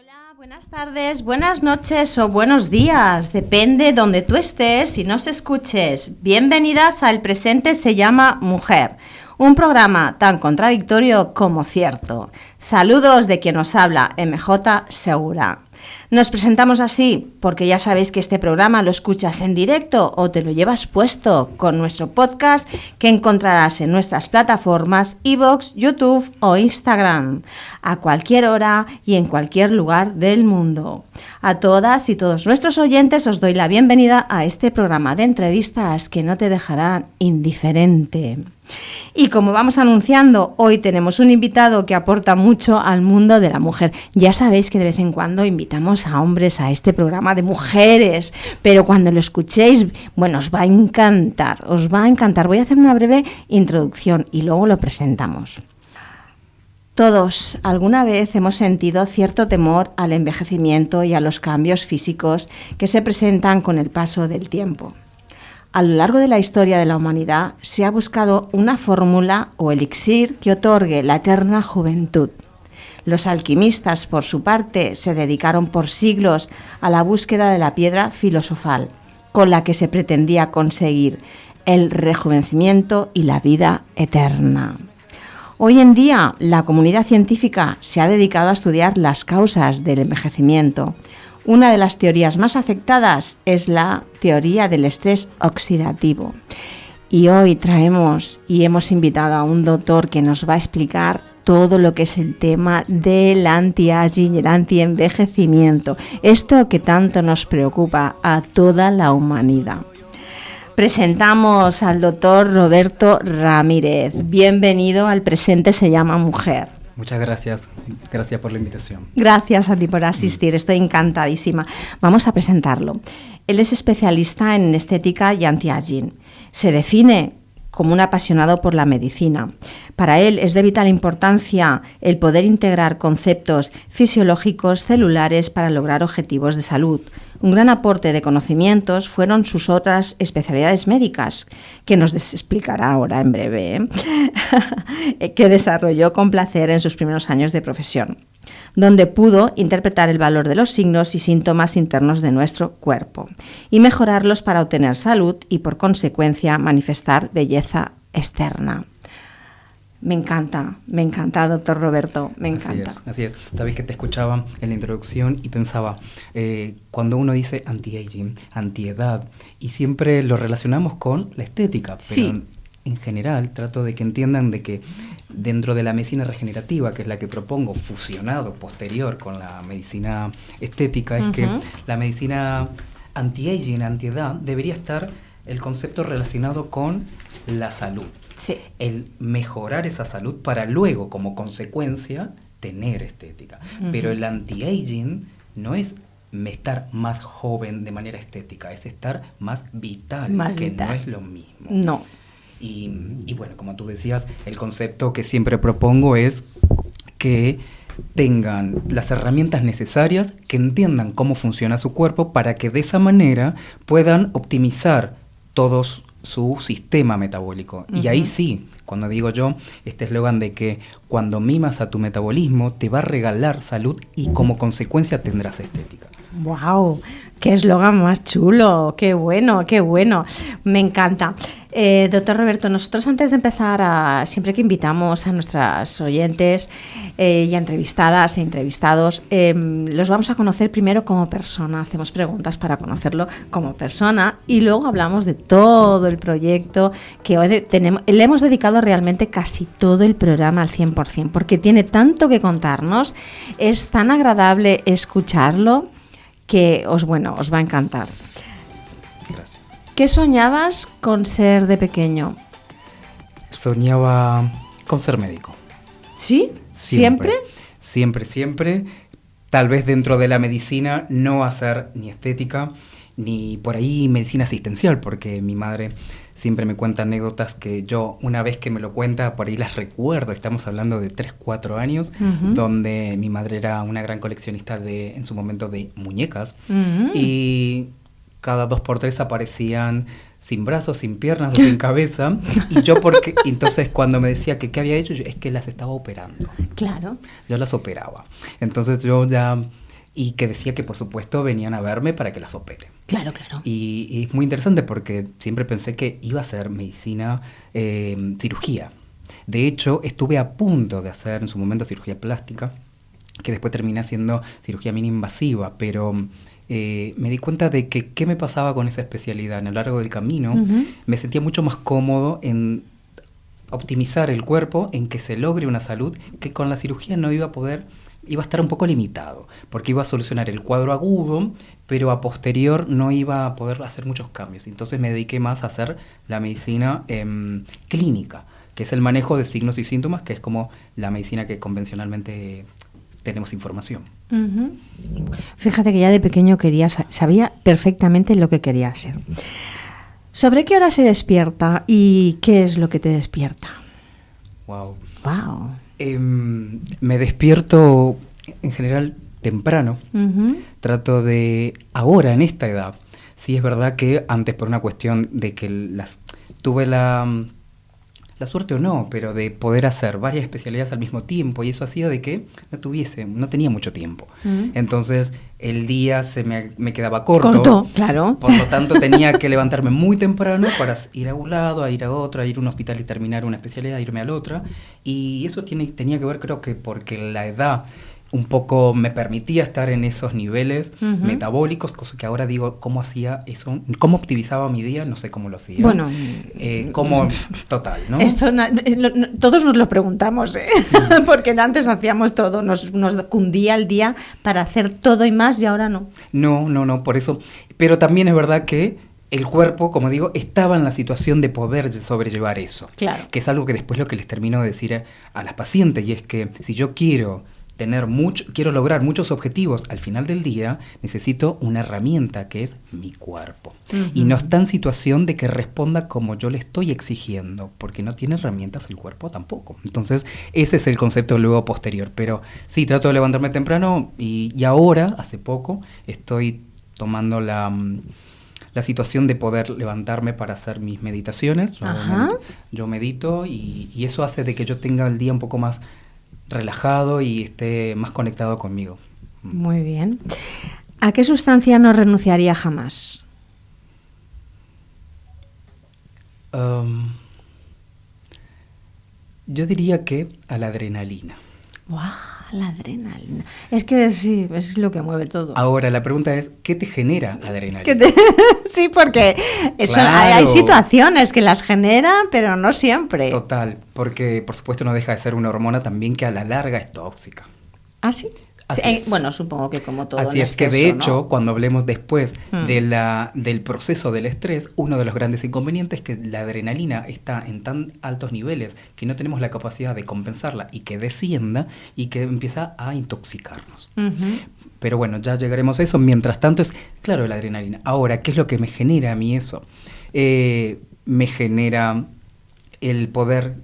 Hola, buenas tardes, buenas noches o buenos días, depende donde tú estés y nos escuches. Bienvenidas al Presente se llama Mujer, un programa tan contradictorio como cierto. Saludos de quien nos habla, MJ Segura. Nos presentamos así porque ya sabéis que este programa lo escuchas en directo o te lo llevas puesto con nuestro podcast que encontrarás en nuestras plataformas iVoox, YouTube o Instagram, a cualquier hora y en cualquier lugar del mundo. A todas y todos nuestros oyentes os doy la bienvenida a este programa de entrevistas que no te dejarán indiferente. Y como vamos anunciando, hoy tenemos un invitado que aporta mucho al mundo de la mujer. Ya sabéis que de vez en cuando invitamos a hombres a este programa de mujeres, pero cuando lo escuchéis, bueno, os va a encantar, os va a encantar. Voy a hacer una breve introducción y luego lo presentamos. Todos alguna vez hemos sentido cierto temor al envejecimiento y a los cambios físicos que se presentan con el paso del tiempo. A lo largo de la historia de la humanidad se ha buscado una fórmula o elixir que otorgue la eterna juventud. Los alquimistas, por su parte, se dedicaron por siglos a la búsqueda de la piedra filosofal, con la que se pretendía conseguir el rejuvenecimiento y la vida eterna. Hoy en día, la comunidad científica se ha dedicado a estudiar las causas del envejecimiento. Una de las teorías más aceptadas es la teoría del estrés oxidativo. Y hoy traemos y hemos invitado a un doctor que nos va a explicar todo lo que es el tema del anti-aging y el anti-envejecimiento. Esto que tanto nos preocupa a toda la humanidad. Presentamos al doctor Roberto Ramírez. Bienvenido al Presente se llama Mujer. Muchas gracias. Gracias por la invitación. Gracias a ti por asistir, estoy encantadísima. Vamos a presentarlo. Él es especialista en estética y anti-aging. Se define como un apasionado por la medicina. Para él es de vital importancia el poder integrar conceptos fisiológicos celulares para lograr objetivos de salud. Un gran aporte de conocimientos fueron sus otras especialidades médicas, que nos explicará ahora en breve, que desarrolló con placer en sus primeros años de profesión, donde pudo interpretar el valor de los signos y síntomas internos de nuestro cuerpo y mejorarlos para obtener salud y, por consecuencia, manifestar belleza externa. Me encanta, doctor Roberto, me encanta. Así es. Sabes que te escuchaba en la introducción y pensaba, cuando uno dice anti-aging, antiedad, y siempre lo relacionamos con la estética, pero sí. En general trato de que entiendan de que dentro de la medicina regenerativa, que es la que propongo, fusionado posterior con la medicina estética, es que la medicina anti-aging, antiedad, debería estar el concepto relacionado con la salud. Sí. El mejorar esa salud para luego, como consecuencia, tener estética. Pero el anti-aging no es estar más joven de manera estética, es estar más vital, no es lo mismo. No. Y bueno, como tú decías, el concepto que siempre propongo es que tengan las herramientas necesarias, que entiendan cómo funciona su cuerpo para que de esa manera puedan optimizar todos su sistema metabólico. Y ahí sí, cuando digo yo, este eslogan de que cuando mimas a tu metabolismo te va a regalar salud y como consecuencia tendrás estética. ¡Wow! ¡Qué eslogan más chulo! ¡Qué bueno, qué bueno! Me encanta. Doctor Roberto, nosotros antes de empezar, siempre que invitamos a nuestras oyentes y a entrevistadas e entrevistados, los vamos a conocer primero como persona. Hacemos preguntas para conocerlo como persona y luego hablamos de todo el proyecto que hoy le hemos dedicado realmente casi todo el programa al 100%, porque tiene tanto que contarnos, es tan agradable escucharlo que os va a encantar. Gracias. ¿Qué soñabas con ser de pequeño? Soñaba con ser médico. ¿Sí? ¿Siempre? Siempre. Tal vez dentro de la medicina no hacer ni estética, ni por ahí medicina asistencial, porque mi madre siempre me cuenta anécdotas que yo, una vez que me lo cuenta, por ahí las recuerdo. Estamos hablando de 3, 4 años, donde mi madre era una gran coleccionista en su momento de muñecas, y cada 2x3 aparecían sin brazos, sin piernas o sin cabeza, y yo entonces cuando me decía que qué había hecho, es que las estaba operando. Claro. Yo las operaba. Entonces yo ya y que decía que por supuesto venían a verme para que las opere. Claro, claro. Y es muy interesante porque siempre pensé que iba a ser medicina, cirugía. De hecho, estuve a punto de hacer en su momento cirugía plástica, que después terminé haciendo cirugía mínima invasiva, pero me di cuenta de que qué me pasaba con esa especialidad. A lo largo del camino me sentía mucho más cómodo en optimizar el cuerpo, en que se logre una salud, que con la cirugía no iba a poder, iba a estar un poco limitado, porque iba a solucionar el cuadro agudo, pero a posterior no iba a poder hacer muchos cambios. Entonces me dediqué más a hacer la medicina clínica, que es el manejo de signos y síntomas, que es como la medicina que convencionalmente tenemos información. Fíjate que ya de pequeño sabía perfectamente lo que quería ser. ¿Sobre qué hora se despierta y qué es lo que te despierta? Wow. Wow. Me despierto en general temprano. Trato de, ahora en esta edad, sí es verdad que antes por una cuestión de que tuve la suerte o no, pero de poder hacer varias especialidades al mismo tiempo, y eso hacía de que no tenía mucho tiempo. Entonces el día me quedaba corto, claro. Por lo tanto tenía que levantarme muy temprano para ir a un lado, a ir a otro, a ir a un hospital y terminar una especialidad, a irme a la otra, y eso tenía que ver, creo que porque la edad un poco me permitía estar en esos niveles metabólicos, cosa que ahora digo, ¿cómo hacía eso? ¿Cómo optimizaba mi día? No sé cómo lo hacía. Bueno, total, ¿no? Esto todos nos lo preguntamos, ¿eh? Sí. Porque antes hacíamos todo, nos cundía el día para hacer todo y más, y ahora no. No, por eso. Pero también es verdad que el cuerpo, como digo, estaba en la situación de poder sobrellevar eso. Claro. Que es algo que después lo que les termino de decir a las pacientes, y es que si yo quiero lograr muchos objetivos al final del día, necesito una herramienta que es mi cuerpo. Y no está en situación de que responda como yo le estoy exigiendo, porque no tiene herramientas el cuerpo tampoco. Entonces, ese es el concepto luego posterior. Pero sí, trato de levantarme temprano y ahora, hace poco, estoy tomando la situación de poder levantarme para hacer mis meditaciones. Yo medito y eso hace de que yo tenga el día un poco más relajado y esté más conectado conmigo. Muy bien. ¿A qué sustancia no renunciaría jamás? Yo diría que a la adrenalina. ¡Wow! La adrenalina. Es que sí, es lo que mueve todo. Ahora, la pregunta es, ¿qué te genera adrenalina? Sí, porque Claro. hay situaciones que las generan, pero no siempre. Total, porque por supuesto no deja de ser una hormona también que a la larga es tóxica. ¿Ah, sí? Así Sí, es. bueno, supongo que como todo. Así en es que exceso, de hecho, ¿no? cuando hablemos después del proceso del estrés, uno de los grandes inconvenientes es que la adrenalina está en tan altos niveles que no tenemos la capacidad de compensarla y que descienda y que empieza a intoxicarnos. Pero bueno, ya llegaremos a eso. Mientras tanto es, claro, la adrenalina. Ahora, ¿qué es lo que me genera a mí eso? Me genera el poder,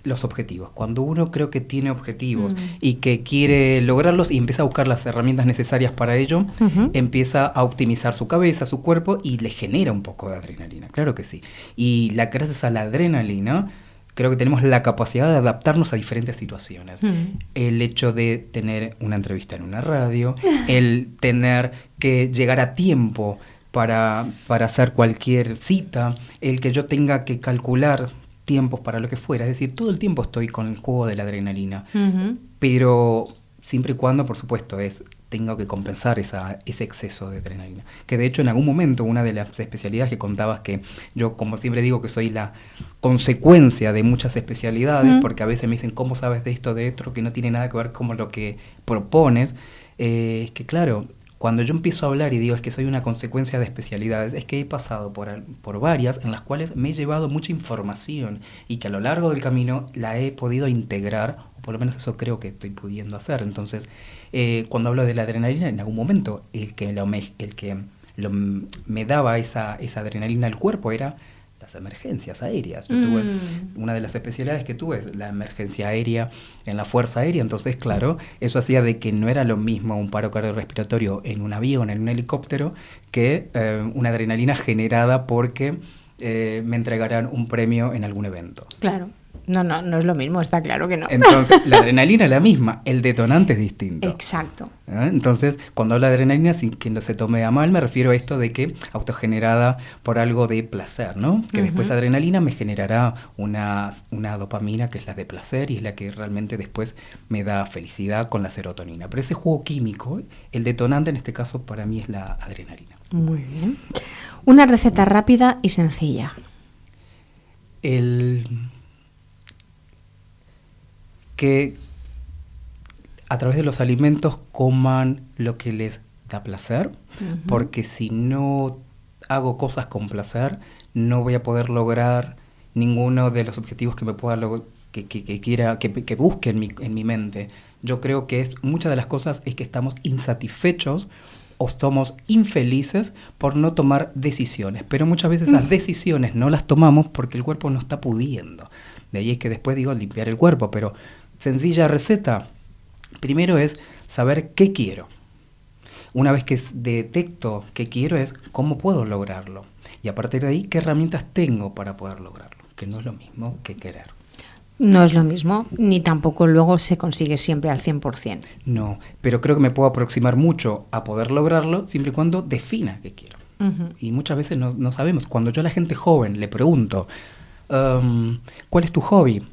los objetivos. Cuando uno creo que tiene objetivos y que quiere lograrlos y empieza a buscar las herramientas necesarias para ello, empieza a optimizar su cabeza, su cuerpo y le genera un poco de adrenalina, claro que sí. Y gracias a la adrenalina creo que tenemos la capacidad de adaptarnos a diferentes situaciones. El hecho de tener una entrevista en una radio, el tener que llegar a tiempo para hacer cualquier cita, el que yo tenga que calcular tiempos para lo que fuera, es decir, todo el tiempo estoy con el juego de la adrenalina, pero siempre y cuando, por supuesto, tengo que compensar ese exceso de adrenalina. Que de hecho en algún momento una de las especialidades que contabas, que yo como siempre digo que soy la consecuencia de muchas especialidades, porque a veces me dicen, ¿cómo sabes de esto, de otro? Que no tiene nada que ver con lo que propones. Es que claro, cuando yo empiezo a hablar y digo es que soy una consecuencia de especialidades, es que he pasado por varias en las cuales me he llevado mucha información y que a lo largo del camino la he podido integrar, o por lo menos eso creo que estoy pudiendo hacer. Entonces, cuando hablo de la adrenalina, en algún momento el que me daba esa adrenalina al cuerpo era las emergencias aéreas. Yo tuve una de las especialidades que tuve es la emergencia aérea en la Fuerza Aérea, entonces claro, eso hacía de que no era lo mismo un paro cardiorrespiratorio en un avión, en un helicóptero, que una adrenalina generada porque me entregaran un premio en algún evento. Claro. No es lo mismo, está claro que no. Entonces, la adrenalina es la misma, el detonante es distinto. Exacto. Entonces, cuando hablo de adrenalina, sin que no se tome a mal, me refiero a esto de que autogenerada por algo de placer, ¿no? Que después adrenalina me generará una dopamina que es la de placer y es la que realmente después me da felicidad con la serotonina. Pero ese juego químico, el detonante en este caso para mí es la adrenalina. Muy bien. Una receta rápida y sencilla. Que a través de los alimentos coman lo que les da placer, porque si no hago cosas con placer, no voy a poder lograr ninguno de los objetivos que me pueda que busque en mi mente. Yo creo que muchas de las cosas es que estamos insatisfechos o somos infelices por no tomar decisiones, pero muchas veces esas decisiones no las tomamos porque el cuerpo no está pudiendo. De ahí es que después digo limpiar el cuerpo, pero sencilla receta. Primero es saber qué quiero. Una vez que detecto qué quiero es cómo puedo lograrlo. Y a partir de ahí, qué herramientas tengo para poder lograrlo. Que no es lo mismo que querer. No es lo mismo, ni tampoco luego se consigue siempre al 100%. No, pero creo que me puedo aproximar mucho a poder lograrlo siempre y cuando defina qué quiero. Y muchas veces no sabemos. Cuando yo a la gente joven le pregunto, ¿cuál es tu hobby?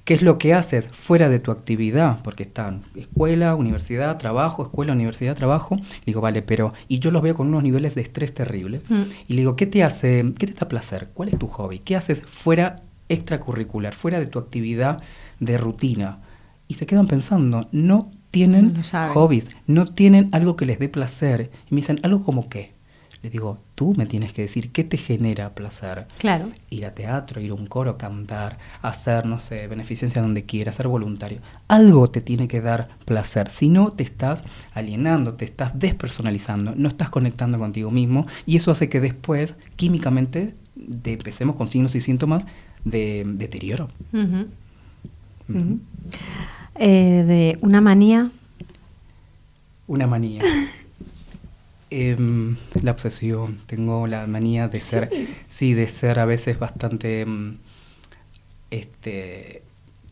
¿Qué es lo que haces fuera de tu actividad? Porque están escuela, universidad, trabajo, escuela, universidad, trabajo. Le digo, vale, pero... Y yo los veo con unos niveles de estrés terribles. Y le digo, ¿qué te da placer? ¿Cuál es tu hobby? ¿Qué haces fuera extracurricular, fuera de tu actividad de rutina? Y se quedan pensando, no tienen hobbies, no tienen algo que les dé placer. Y me dicen, ¿algo como qué? Les digo, tú me tienes que decir qué te genera placer. Claro. Ir a teatro, ir a un coro, cantar, hacer, no sé, beneficencia donde quieras, ser voluntario. Algo te tiene que dar placer. Si no, te estás alienando, te estás despersonalizando, no estás conectando contigo mismo y eso hace que después, químicamente, empecemos con signos y síntomas de deterioro. De una manía. Una manía. La obsesión, tengo la manía de ser, de ser a veces bastante,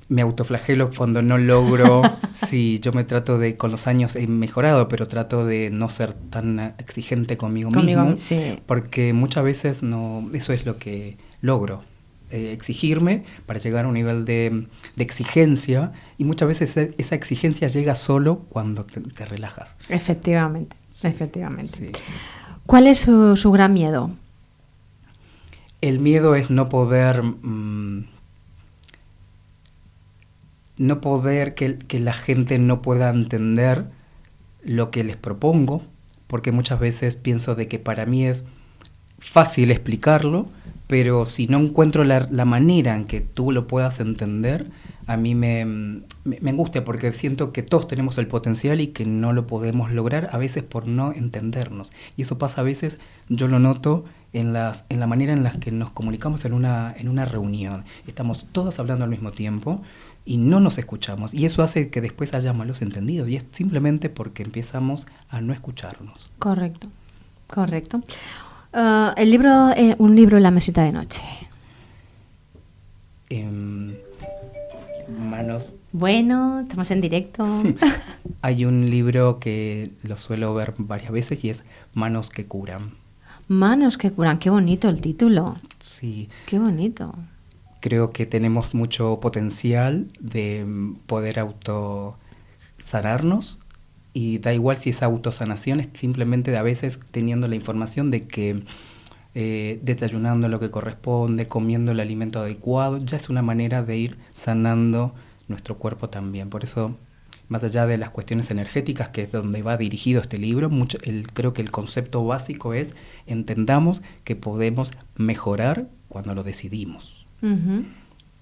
me autoflagelo cuando no logro, yo me trato de, con los años he mejorado, pero trato de no ser tan exigente conmigo mismo, porque muchas veces eso es lo que logro. Exigirme para llegar a un nivel de exigencia y muchas veces esa exigencia llega solo cuando te relajas. Efectivamente. Sí. ¿Cuál es su gran miedo? El miedo es no poder que la gente no pueda entender lo que les propongo, porque muchas veces pienso de que para mí es fácil explicarlo, pero si no encuentro la manera en que tú lo puedas entender, a mí me angustia porque siento que todos tenemos el potencial y que no lo podemos lograr a veces por no entendernos. Y eso pasa a veces, yo lo noto en la manera en la que nos comunicamos en una reunión. Estamos todos hablando al mismo tiempo y no nos escuchamos. Y eso hace que después haya malos entendidos. Y es simplemente porque empezamos a no escucharnos. Correcto. Un libro en la mesita de noche. Manos. Bueno, estamos en directo. Hay un libro que lo suelo ver varias veces y es Manos que curan. Manos que curan, qué bonito el título. Sí. Qué bonito. Creo que tenemos mucho potencial de poder autosanarnos y da igual si es autosanación, es simplemente de a veces teniendo la información de que desayunando lo que corresponde, comiendo el alimento adecuado, ya es una manera de ir sanando nuestro cuerpo también. Por eso, más allá de las cuestiones energéticas, que es donde va dirigido este libro, creo que el concepto básico es entendamos que podemos mejorar cuando lo decidimos.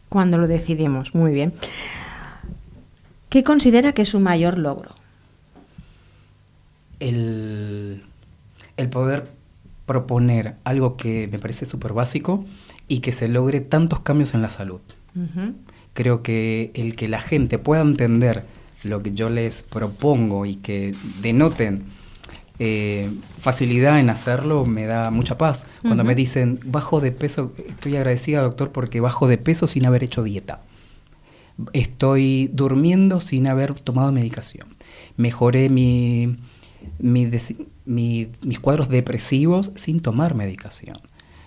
Cuando lo decidimos, muy bien. ¿Qué considera que es su mayor logro? El poder proponer algo que me parece súper básico y que se logre tantos cambios en la salud. Creo que el que la gente pueda entender lo que yo les propongo y que denoten facilidad en hacerlo me da mucha paz. Cuando me dicen, bajo de peso, estoy agradecida, doctor, porque bajo de peso sin haber hecho dieta. Estoy durmiendo sin haber tomado medicación. Mejoré mis cuadros depresivos sin tomar medicación.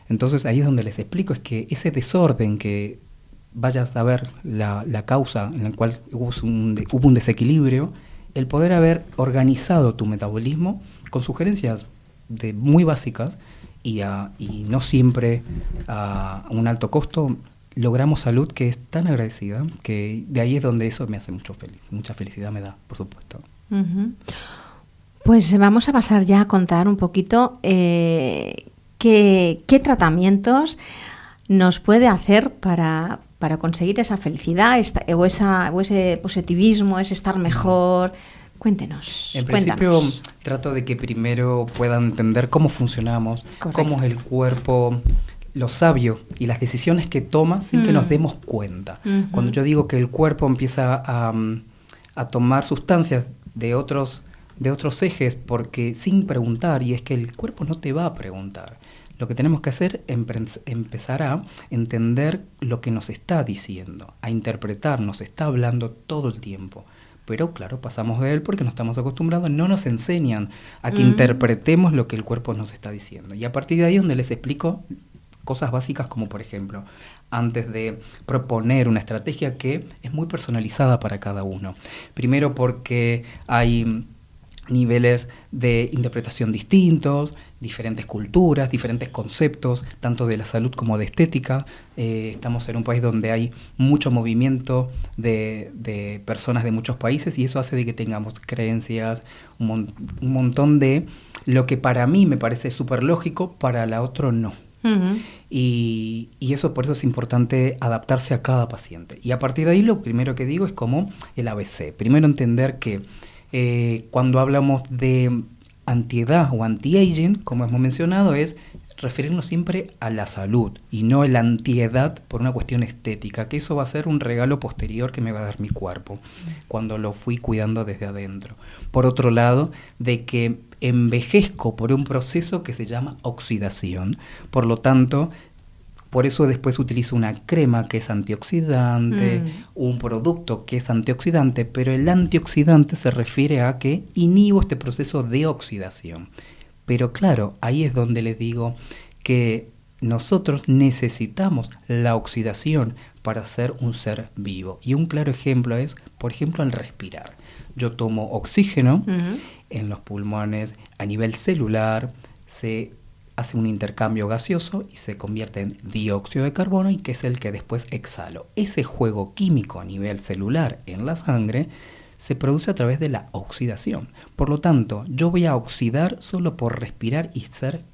Entonces ahí es donde les explico, es que ese desorden que vayas a ver la causa en la cual hubo un desequilibrio, el poder haber organizado tu metabolismo con sugerencias muy básicas y no siempre a un alto costo, logramos salud que es tan agradecida, que de ahí es donde eso me hace mucho feliz. Mucha felicidad me da, por supuesto. Uh-huh. Pues vamos a pasar ya a contar un poquito qué tratamientos nos puede hacer para conseguir esa felicidad o ese positivismo, ese estar mejor. Cuéntenos. En principio trato de que primero puedan entender cómo funcionamos, cómo es el cuerpo, lo sabio y las decisiones que toma sin que nos demos cuenta. Uh-huh. Cuando yo digo que el cuerpo empieza a tomar sustancias de otros ejes, porque sin preguntar, y es que el cuerpo no te va a preguntar. Lo que tenemos que hacer es empezar a entender lo que nos está diciendo, a interpretar, nos está hablando todo el tiempo. Pero claro, pasamos de él porque no estamos acostumbrados, no nos enseñan a que interpretemos lo que el cuerpo nos está diciendo. Y a partir de ahí es donde les explico cosas básicas como, por ejemplo, antes de proponer una estrategia que es muy personalizada para cada uno. Primero porque hay niveles de interpretación distintos, diferentes culturas, diferentes conceptos, tanto de la salud como de estética. Estamos en un país donde hay mucho movimiento de personas de muchos países y eso hace de que tengamos creencias, un montón de lo que para mí me parece súper lógico, para la otra no. Uh-huh. Y eso, por eso es importante adaptarse a cada paciente. Y a partir de ahí lo primero que digo es como el ABC. Primero entender que cuando hablamos de antiedad o anti-aging, como hemos mencionado, es referirnos siempre a la salud y no a la antiedad por una cuestión estética, que eso va a ser un regalo posterior que me va a dar mi cuerpo cuando lo fui cuidando desde adentro. Por otro lado, de que envejezco por un proceso que se llama oxidación. Por lo tanto, por eso después utilizo una crema que es antioxidante, un producto que es antioxidante, pero el antioxidante se refiere a que inhibo este proceso de oxidación. Pero claro, ahí es donde les digo que nosotros necesitamos la oxidación para ser un ser vivo. Y un claro ejemplo es, por ejemplo, el respirar. Yo tomo oxígeno en los pulmones a nivel celular, se hace un intercambio gaseoso y se convierte en dióxido de carbono y que es el que después exhalo. Ese juego químico a nivel celular en la sangre se produce a través de la oxidación. Por lo tanto, yo voy a oxidar solo por respirar y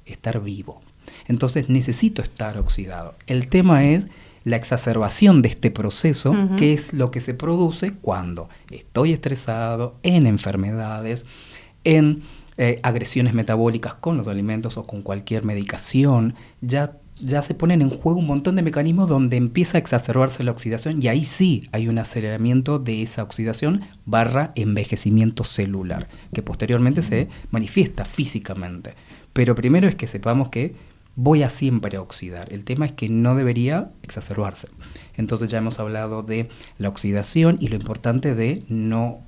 estar vivo. Entonces necesito estar oxidado. El tema es la exacerbación de este proceso, que es lo que se produce cuando estoy estresado, en enfermedades, en agresiones metabólicas con los alimentos o con cualquier medicación. Ya se ponen en juego un montón de mecanismos donde empieza a exacerbarse la oxidación y ahí sí hay un aceleramiento de esa oxidación / envejecimiento celular, que posteriormente se manifiesta físicamente. Pero primero es que sepamos que voy a siempre oxidar. El tema es que no debería exacerbarse. Entonces ya hemos hablado de la oxidación y lo importante de no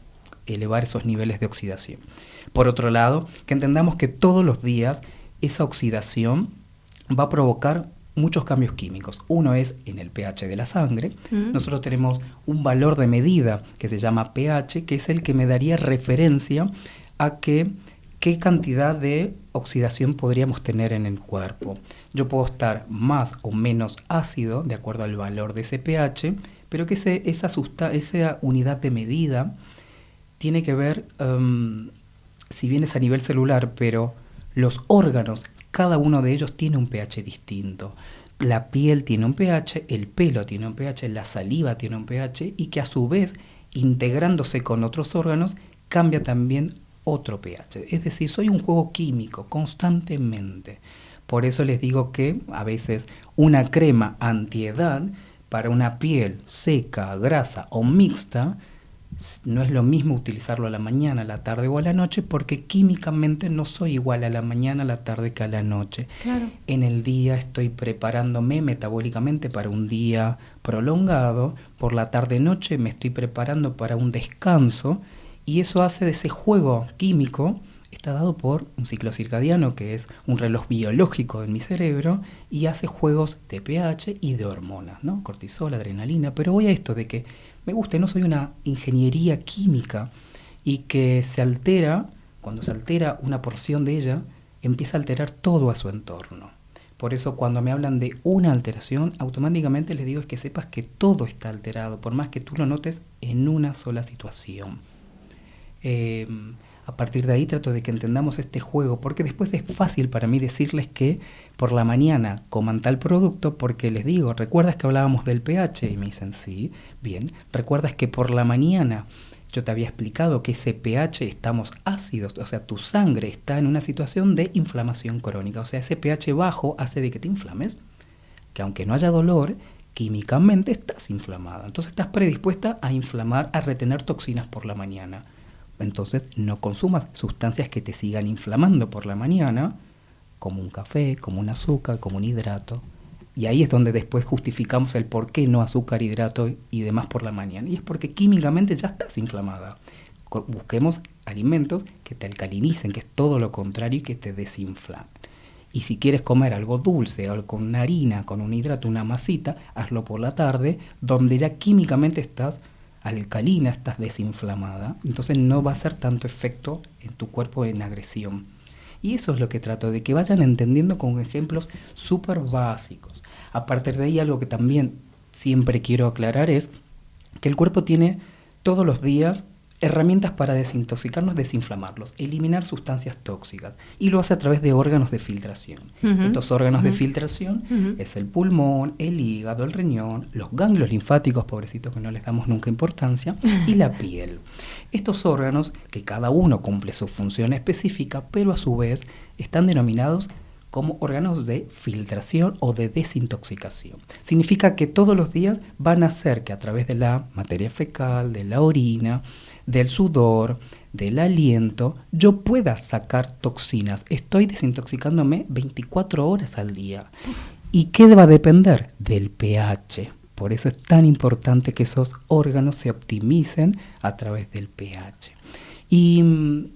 elevar esos niveles de oxidación. Por otro lado, que entendamos que todos los días esa oxidación va a provocar muchos cambios químicos. Uno es en el pH de la sangre. Nosotros tenemos un valor de medida que se llama pH, que es el que me daría referencia a qué cantidad de oxidación podríamos tener en el cuerpo. Yo puedo estar más o menos ácido de acuerdo al valor de ese pH, pero que esa unidad de medida tiene que ver, si bien es a nivel celular, pero los órganos, cada uno de ellos tiene un pH distinto. La piel tiene un pH, el pelo tiene un pH, la saliva tiene un pH y que a su vez, integrándose con otros órganos, cambia también otro pH. Es decir, soy un juego químico constantemente. Por eso les digo que a veces una crema antiedad para una piel seca, grasa o mixta no es lo mismo utilizarlo a la mañana, a la tarde o a la noche, porque químicamente no soy igual a la mañana, a la tarde que a la noche. Claro. En el día estoy preparándome metabólicamente para un día prolongado, por la tarde-noche me estoy preparando para un descanso, y eso hace de ese juego químico, está dado por un ciclo circadiano, que es un reloj biológico en mi cerebro, y hace juegos de pH y de hormonas, ¿no? Cortisol, adrenalina, pero voy a esto de que me gusta, no soy una ingeniería química, y que se altera, cuando se altera una porción de ella, empieza a alterar todo a su entorno. Por eso cuando me hablan de una alteración, automáticamente les digo es que sepas que todo está alterado, por más que tú lo notes en una sola situación. A partir de ahí trato de que entendamos este juego, porque después es fácil para mí decirles que por la mañana coman tal producto, porque les digo, ¿recuerdas que hablábamos del pH? Y me dicen, sí, bien. ¿Recuerdas que por la mañana yo te había explicado que ese pH estamos ácidos? O sea, tu sangre está en una situación de inflamación crónica. O sea, ese pH bajo hace de que te inflames, que aunque no haya dolor, químicamente estás inflamada. Entonces estás predispuesta a inflamar, a retener toxinas por la mañana. Entonces no consumas sustancias que te sigan inflamando por la mañana, como un café, como un azúcar, como un hidrato. Y ahí es donde después justificamos el por qué no azúcar, hidrato y demás por la mañana. Y es porque químicamente ya estás inflamada. Busquemos alimentos que te alcalinicen, que es todo lo contrario y que te desinflan. Y si quieres comer algo dulce, algo con una harina, con un hidrato, una masita, hazlo por la tarde, donde ya químicamente estás alcalina, estás desinflamada, entonces no va a hacer tanto efecto en tu cuerpo en agresión. Y eso es lo que trato, de que vayan entendiendo con ejemplos súper básicos. A partir de ahí, algo que también siempre quiero aclarar es que el cuerpo tiene todos los días herramientas para desintoxicarnos, desinflamarlos, eliminar sustancias tóxicas, y lo hace a través de órganos de filtración. Estos órganos de filtración es el pulmón, el hígado, el riñón, los ganglios linfáticos, pobrecitos que no les damos nunca importancia, y la piel. Estos órganos, que cada uno cumple su función específica, pero a su vez están denominados como órganos de filtración o de desintoxicación. Significa que todos los días van a hacer que a través de la materia fecal, de la orina, del sudor, del aliento, yo pueda sacar toxinas. Estoy desintoxicándome 24 horas al día. ¿Y qué va a depender? Del pH. Por eso es tan importante que esos órganos se optimicen a través del pH. Y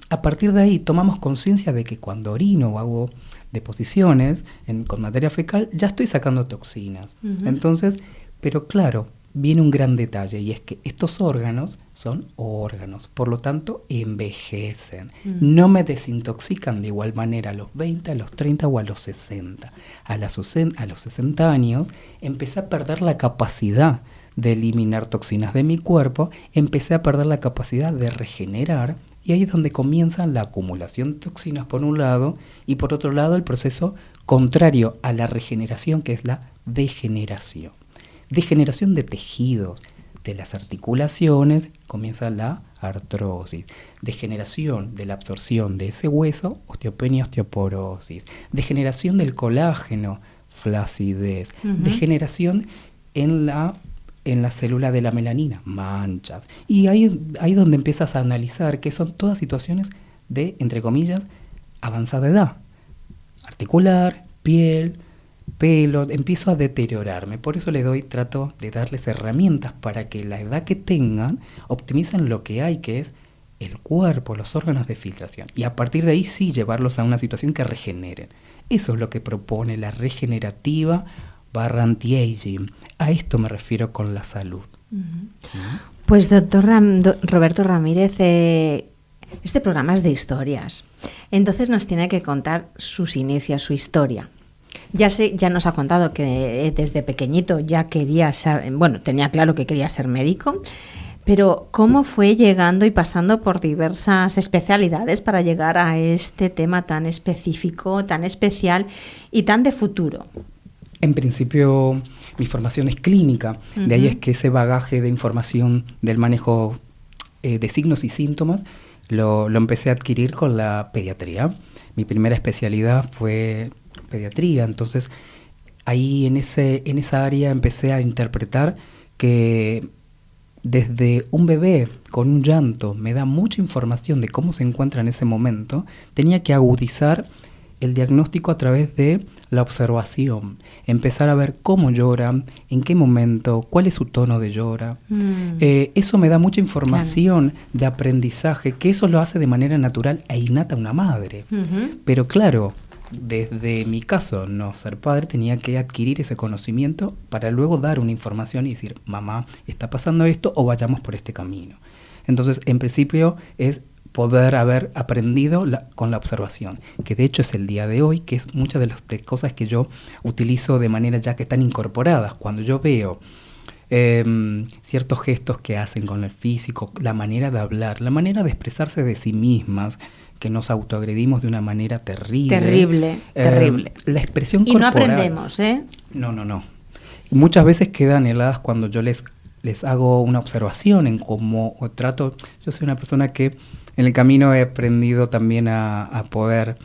a partir de ahí tomamos conciencia de que cuando orino o hago deposiciones con materia fecal, ya estoy sacando toxinas. Entonces, pero claro, viene un gran detalle, y es que estos órganos son órganos, por lo tanto envejecen. No me desintoxican de igual manera a los 20, a los 30 o a los 60. A los 60 años empecé a perder la capacidad de eliminar toxinas de mi cuerpo, empecé a perder la capacidad de regenerar, y ahí es donde comienza la acumulación de toxinas por un lado, y por otro lado el proceso contrario a la regeneración, que es la degeneración. Degeneración de tejidos, de las articulaciones, comienza la artrosis. Degeneración de la absorción de ese hueso, osteopenia, osteoporosis. Degeneración del colágeno, flacidez. Degeneración en la célula de la melanina, manchas. Y ahí donde empiezas a analizar que son todas situaciones de, entre comillas, avanzada edad. Articular, piel, pelo, empiezo a deteriorarme. Por eso trato de darles herramientas para que la edad que tengan optimicen lo que hay, que es el cuerpo, los órganos de filtración. Y a partir de ahí sí llevarlos a una situación que regeneren. Eso es lo que propone la regenerativa / anti-aging. A esto me refiero con la salud. Pues doctor Roberto Ramírez, este programa es de historias. Entonces nos tiene que contar sus inicios, su historia. Ya nos ha contado que desde pequeñito ya quería ser, tenía claro que quería ser médico, pero ¿cómo fue llegando y pasando por diversas especialidades para llegar a este tema tan específico, tan especial y tan de futuro? En principio, mi formación es clínica, de ahí es que ese bagaje de información del manejo de signos y síntomas lo empecé a adquirir con la pediatría. Mi primera especialidad fue pediatría, entonces ahí en esa área empecé a interpretar que desde un bebé con un llanto me da mucha información de cómo se encuentra en ese momento, tenía que agudizar el diagnóstico a través de la observación, empezar a ver cómo llora, en qué momento, cuál es su tono de llora. Eso me da mucha información de aprendizaje, que eso lo hace de manera natural e innata una madre. Pero claro, desde mi caso, no ser padre, tenía que adquirir ese conocimiento para luego dar una información y decir, mamá, está pasando esto o vayamos por este camino. Entonces, en principio es poder haber aprendido con la observación, que de hecho es el día de hoy, que es muchas de las cosas que yo utilizo de manera ya que están incorporadas. Cuando yo veo ciertos gestos que hacen con el físico, la manera de hablar, la manera de expresarse de sí mismas, que nos autoagredimos de una manera terrible. Terrible. La expresión corporal. Y no aprendemos, ¿eh? No. Muchas veces quedan heladas cuando yo les hago una observación en cómo trato. Yo soy una persona que en el camino he aprendido también a poder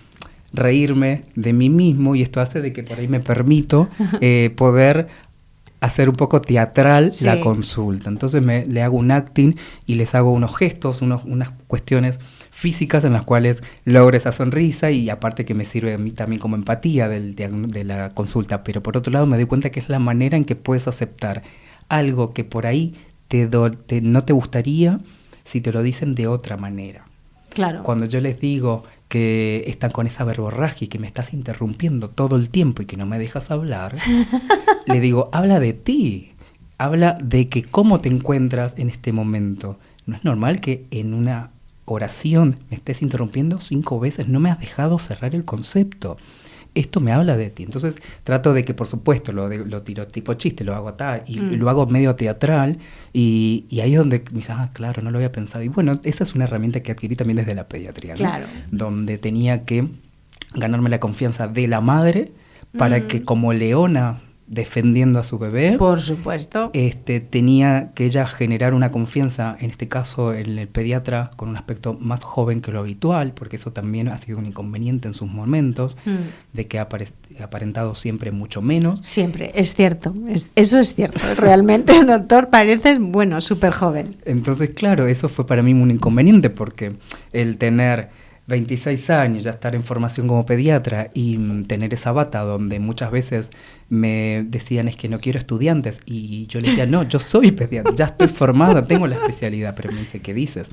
reírme de mí mismo, y esto hace de que por ahí me permito poder hacer un poco teatral la consulta. Entonces le hago un acting y les hago unos gestos, unas cuestiones físicas en las cuales logro esa sonrisa, y aparte que me sirve a mí también como empatía de la consulta. Pero por otro lado me doy cuenta que es la manera en que puedes aceptar algo que por ahí no te gustaría si te lo dicen de otra manera. Claro. Cuando yo les digo que están con esa verborragia y que me estás interrumpiendo todo el tiempo y que no me dejas hablar, le digo, habla de ti, habla de que cómo te encuentras en este momento. No es normal que en una oración me estés interrumpiendo 5 veces, no me has dejado cerrar el concepto. Esto me habla de ti. Entonces trato de que, por supuesto, lo tiro tipo chiste, lo hago y lo hago medio teatral, y ahí es donde me dice, claro, no lo había pensado. Y bueno, esa es una herramienta que adquirí también desde la pediatría, ¿no? Claro. Donde tenía que ganarme la confianza de la madre para que, como leona defendiendo a su bebé, por supuesto, tenía que ella generar una confianza, en este caso en el pediatra, con un aspecto más joven que lo habitual, porque eso también ha sido un inconveniente en sus momentos, de que ha aparentado siempre mucho menos. Siempre, es cierto, eso es cierto, realmente, doctor, pareces, súper joven. Entonces, claro, eso fue para mí un inconveniente, porque el tener 26 años, ya estar en formación como pediatra y tener esa bata donde muchas veces me decían es que no quiero estudiantes, y yo le decía, no, yo soy pediatra, ya estoy formada, tengo la especialidad, pero me dice, ¿qué dices?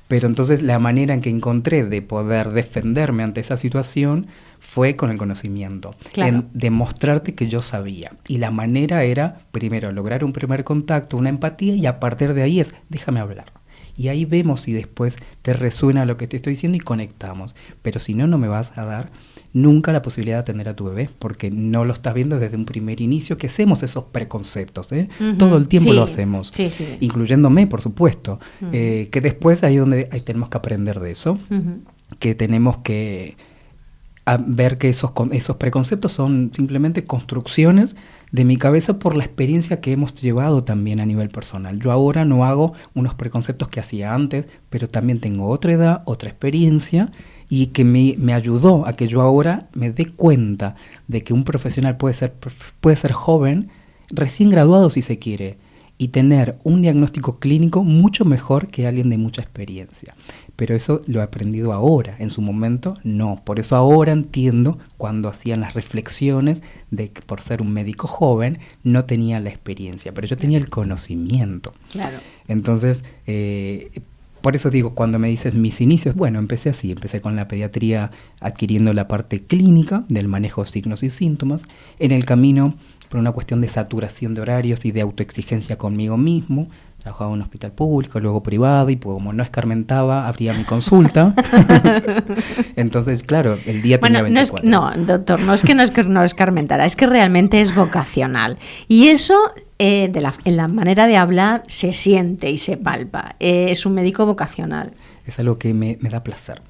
Pero entonces la manera en que encontré de poder defenderme ante esa situación fue con el conocimiento, en demostrarte que yo sabía, y la manera era, primero, lograr un primer contacto, una empatía, y a partir de ahí déjame hablar. Y ahí vemos si después te resuena lo que te estoy diciendo y conectamos. Pero si no, no me vas a dar nunca la posibilidad de atender a tu bebé, porque no lo estás viendo desde un primer inicio, que hacemos esos preconceptos, todo el tiempo lo hacemos, incluyéndome, por supuesto, que después ahí tenemos que aprender de eso, que tenemos que ver que esos preconceptos son simplemente construcciones de mi cabeza por la experiencia que hemos llevado también a nivel personal. Yo ahora no hago unos preconceptos que hacía antes, pero también tengo otra edad, otra experiencia, y que me ayudó a que yo ahora me dé cuenta de que un profesional puede ser joven, recién graduado si se quiere, y tener un diagnóstico clínico mucho mejor que alguien de mucha experiencia. Pero eso lo he aprendido ahora, en su momento no. Por eso ahora entiendo cuando hacían las reflexiones de que por ser un médico joven no tenía la experiencia, pero yo tenía el conocimiento. Claro. Entonces, por eso digo, cuando me dices mis inicios, empecé así, empecé con la pediatría adquiriendo la parte clínica del manejo de signos y síntomas. En el camino, por una cuestión de saturación de horarios y de autoexigencia conmigo mismo, trabajaba en un hospital público, luego privado, y como no escarmentaba, abría mi consulta. Entonces, claro, el día tenía 24. No, doctor, no es que no escarmentara, es que realmente es vocacional. Y eso, en la manera de hablar, se siente y se palpa. Es un médico vocacional. Es algo que me da placer.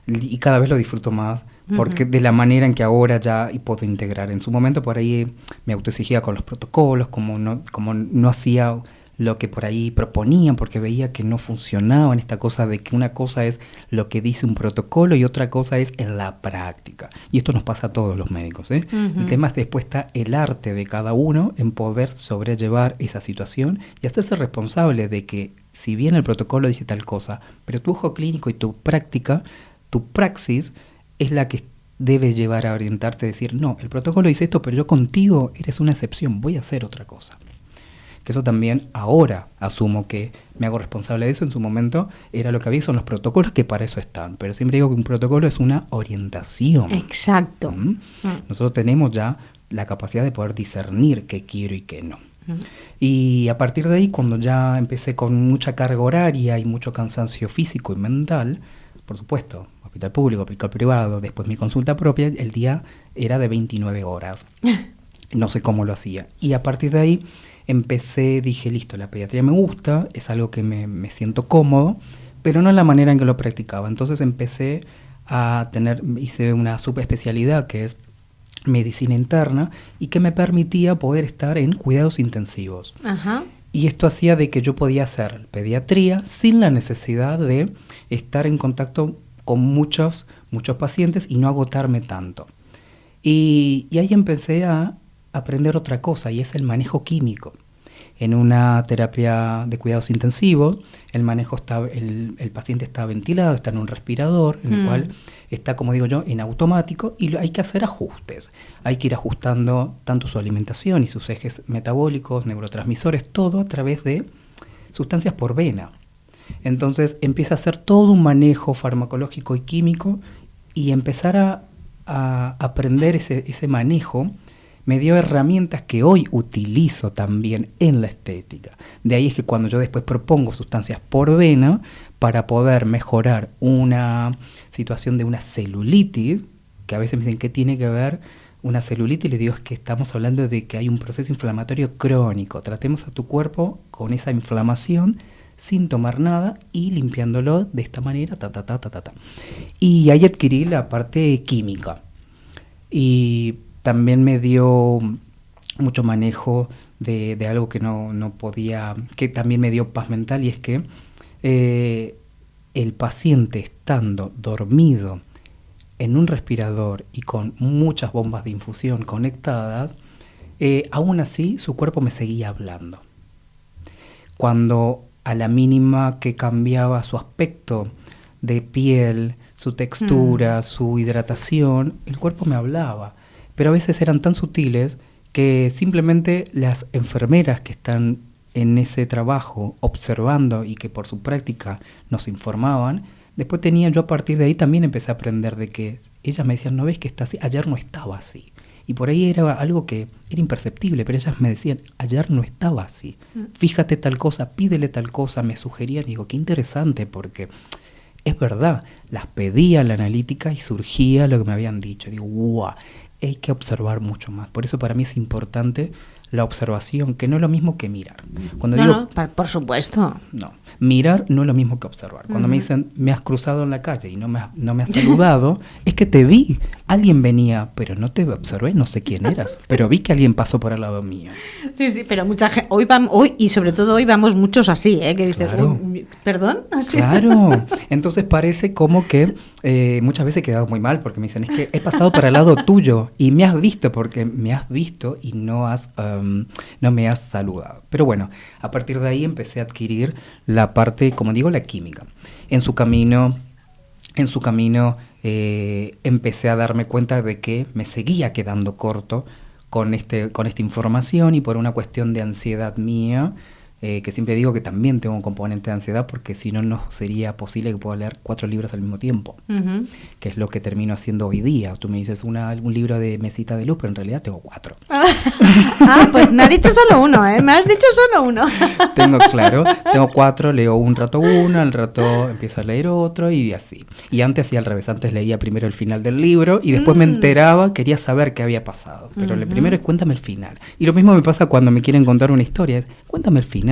Y cada vez lo disfruto más, porque de la manera en que ahora ya puedo integrar. En su momento por ahí me autoexigía con los protocolos, como no hacía lo que por ahí proponían, porque veía que no funcionaba en esta cosa de que una cosa es lo que dice un protocolo y otra cosa es en la práctica. Y esto nos pasa a todos los médicos, ¿eh? El tema es después está el arte de cada uno en poder sobrellevar esa situación y hacerse responsable de que si bien el protocolo dice tal cosa, pero tu ojo clínico y tu práctica, tu praxis es la que debe llevar a orientarte a decir, no, el protocolo dice esto, pero yo contigo eres una excepción, voy a hacer otra cosa. Que eso también ahora asumo que me hago responsable de eso. En su momento era lo que había, son los protocolos que para eso están. Pero siempre digo que un protocolo es una orientación. Exacto. Nosotros tenemos ya la capacidad de poder discernir qué quiero y qué no. Y a partir de ahí, cuando ya empecé con mucha carga horaria y mucho cansancio físico y mental, por supuesto, hospital público, hospital privado, después mi consulta propia, el día era de 29 horas. No sé cómo lo hacía. Y a partir de ahí dije, listo, la pediatría me gusta, es algo que me siento cómodo, pero no en la manera en que lo practicaba. Entonces hice una subespecialidad que es medicina interna y que me permitía poder estar en cuidados intensivos. Ajá. Y esto hacía de que yo podía hacer pediatría sin la necesidad de estar en contacto con muchos pacientes y no agotarme tanto. Y ahí empecé a aprender otra cosa, y es el manejo químico. En una terapia de cuidados intensivos, el paciente está ventilado, está en un respirador, en el cual está, como digo yo, en automático, y hay que hacer ajustes. Hay que ir ajustando tanto su alimentación y sus ejes metabólicos, neurotransmisores, todo a través de sustancias por vena. Entonces empieza a hacer todo un manejo farmacológico y químico, y empezar a aprender ese manejo me dio herramientas que hoy utilizo también en la estética. De ahí es que cuando yo después propongo sustancias por vena para poder mejorar una situación de una celulitis, que a veces me dicen, ¿qué tiene que ver una celulitis? Les digo, es que estamos hablando de que hay un proceso inflamatorio crónico. Tratemos a tu cuerpo con esa inflamación sin tomar nada y limpiándolo de esta manera, Y ahí adquirí la parte química. Y también me dio mucho manejo de algo que no podía, que también me dio paz mental, y es que el paciente estando dormido en un respirador y con muchas bombas de infusión conectadas, aún así su cuerpo me seguía hablando. Cuando a la mínima que cambiaba su aspecto de piel, su textura, su hidratación, el cuerpo me hablaba. Pero a veces eran tan sutiles que simplemente las enfermeras que están en ese trabajo observando y que por su práctica nos informaban, después yo a partir de ahí también empecé a aprender de que ellas me decían, ¿no ves que está así? Ayer no estaba así. Y por ahí era algo que era imperceptible, pero ellas me decían, ayer no estaba así. Fíjate tal cosa, pídele tal cosa, me sugerían. Y digo, qué interesante, porque es verdad, las pedía la analítica y surgía lo que me habían dicho. Digo, ¡guau! Hay que observar mucho más. Por eso para mí es importante la observación, que no es lo mismo que mirar. Por supuesto. No, mirar no es lo mismo que observar. Cuando me dicen, me has cruzado en la calle y no me has saludado, es que te vi. Alguien venía, pero no te observé, no sé quién eras, pero vi que alguien pasó por al lado mío. Sí, pero mucha gente, hoy y sobre todo hoy vamos muchos así, que dices, claro. ¿Perdón? ¿Así? Claro, entonces parece como que muchas veces he quedado muy mal, porque me dicen, es que he pasado para el lado tuyo y me has visto, porque me has visto y no me has saludado. Pero bueno, a partir de ahí empecé a adquirir la parte, como digo, la química. En su camino empecé a darme cuenta de que me seguía quedando corto con esta información, y por una cuestión de ansiedad mía, que siempre digo que también tengo un componente de ansiedad, porque si no, no sería posible que pueda leer 4 libros al mismo tiempo, que es lo que termino haciendo hoy día. Tú me dices un libro de mesita de luz, pero en realidad tengo 4. Pues me has dicho solo uno, me has dicho solo uno. Tengo 4, leo un rato uno, al rato empiezo a leer otro, y así. Y antes hacía al revés, antes leía primero el final del libro y después me enteraba, quería saber qué había pasado. Pero lo primero es cuéntame el final. Y lo mismo me pasa cuando me quieren contar una historia, es cuéntame el final.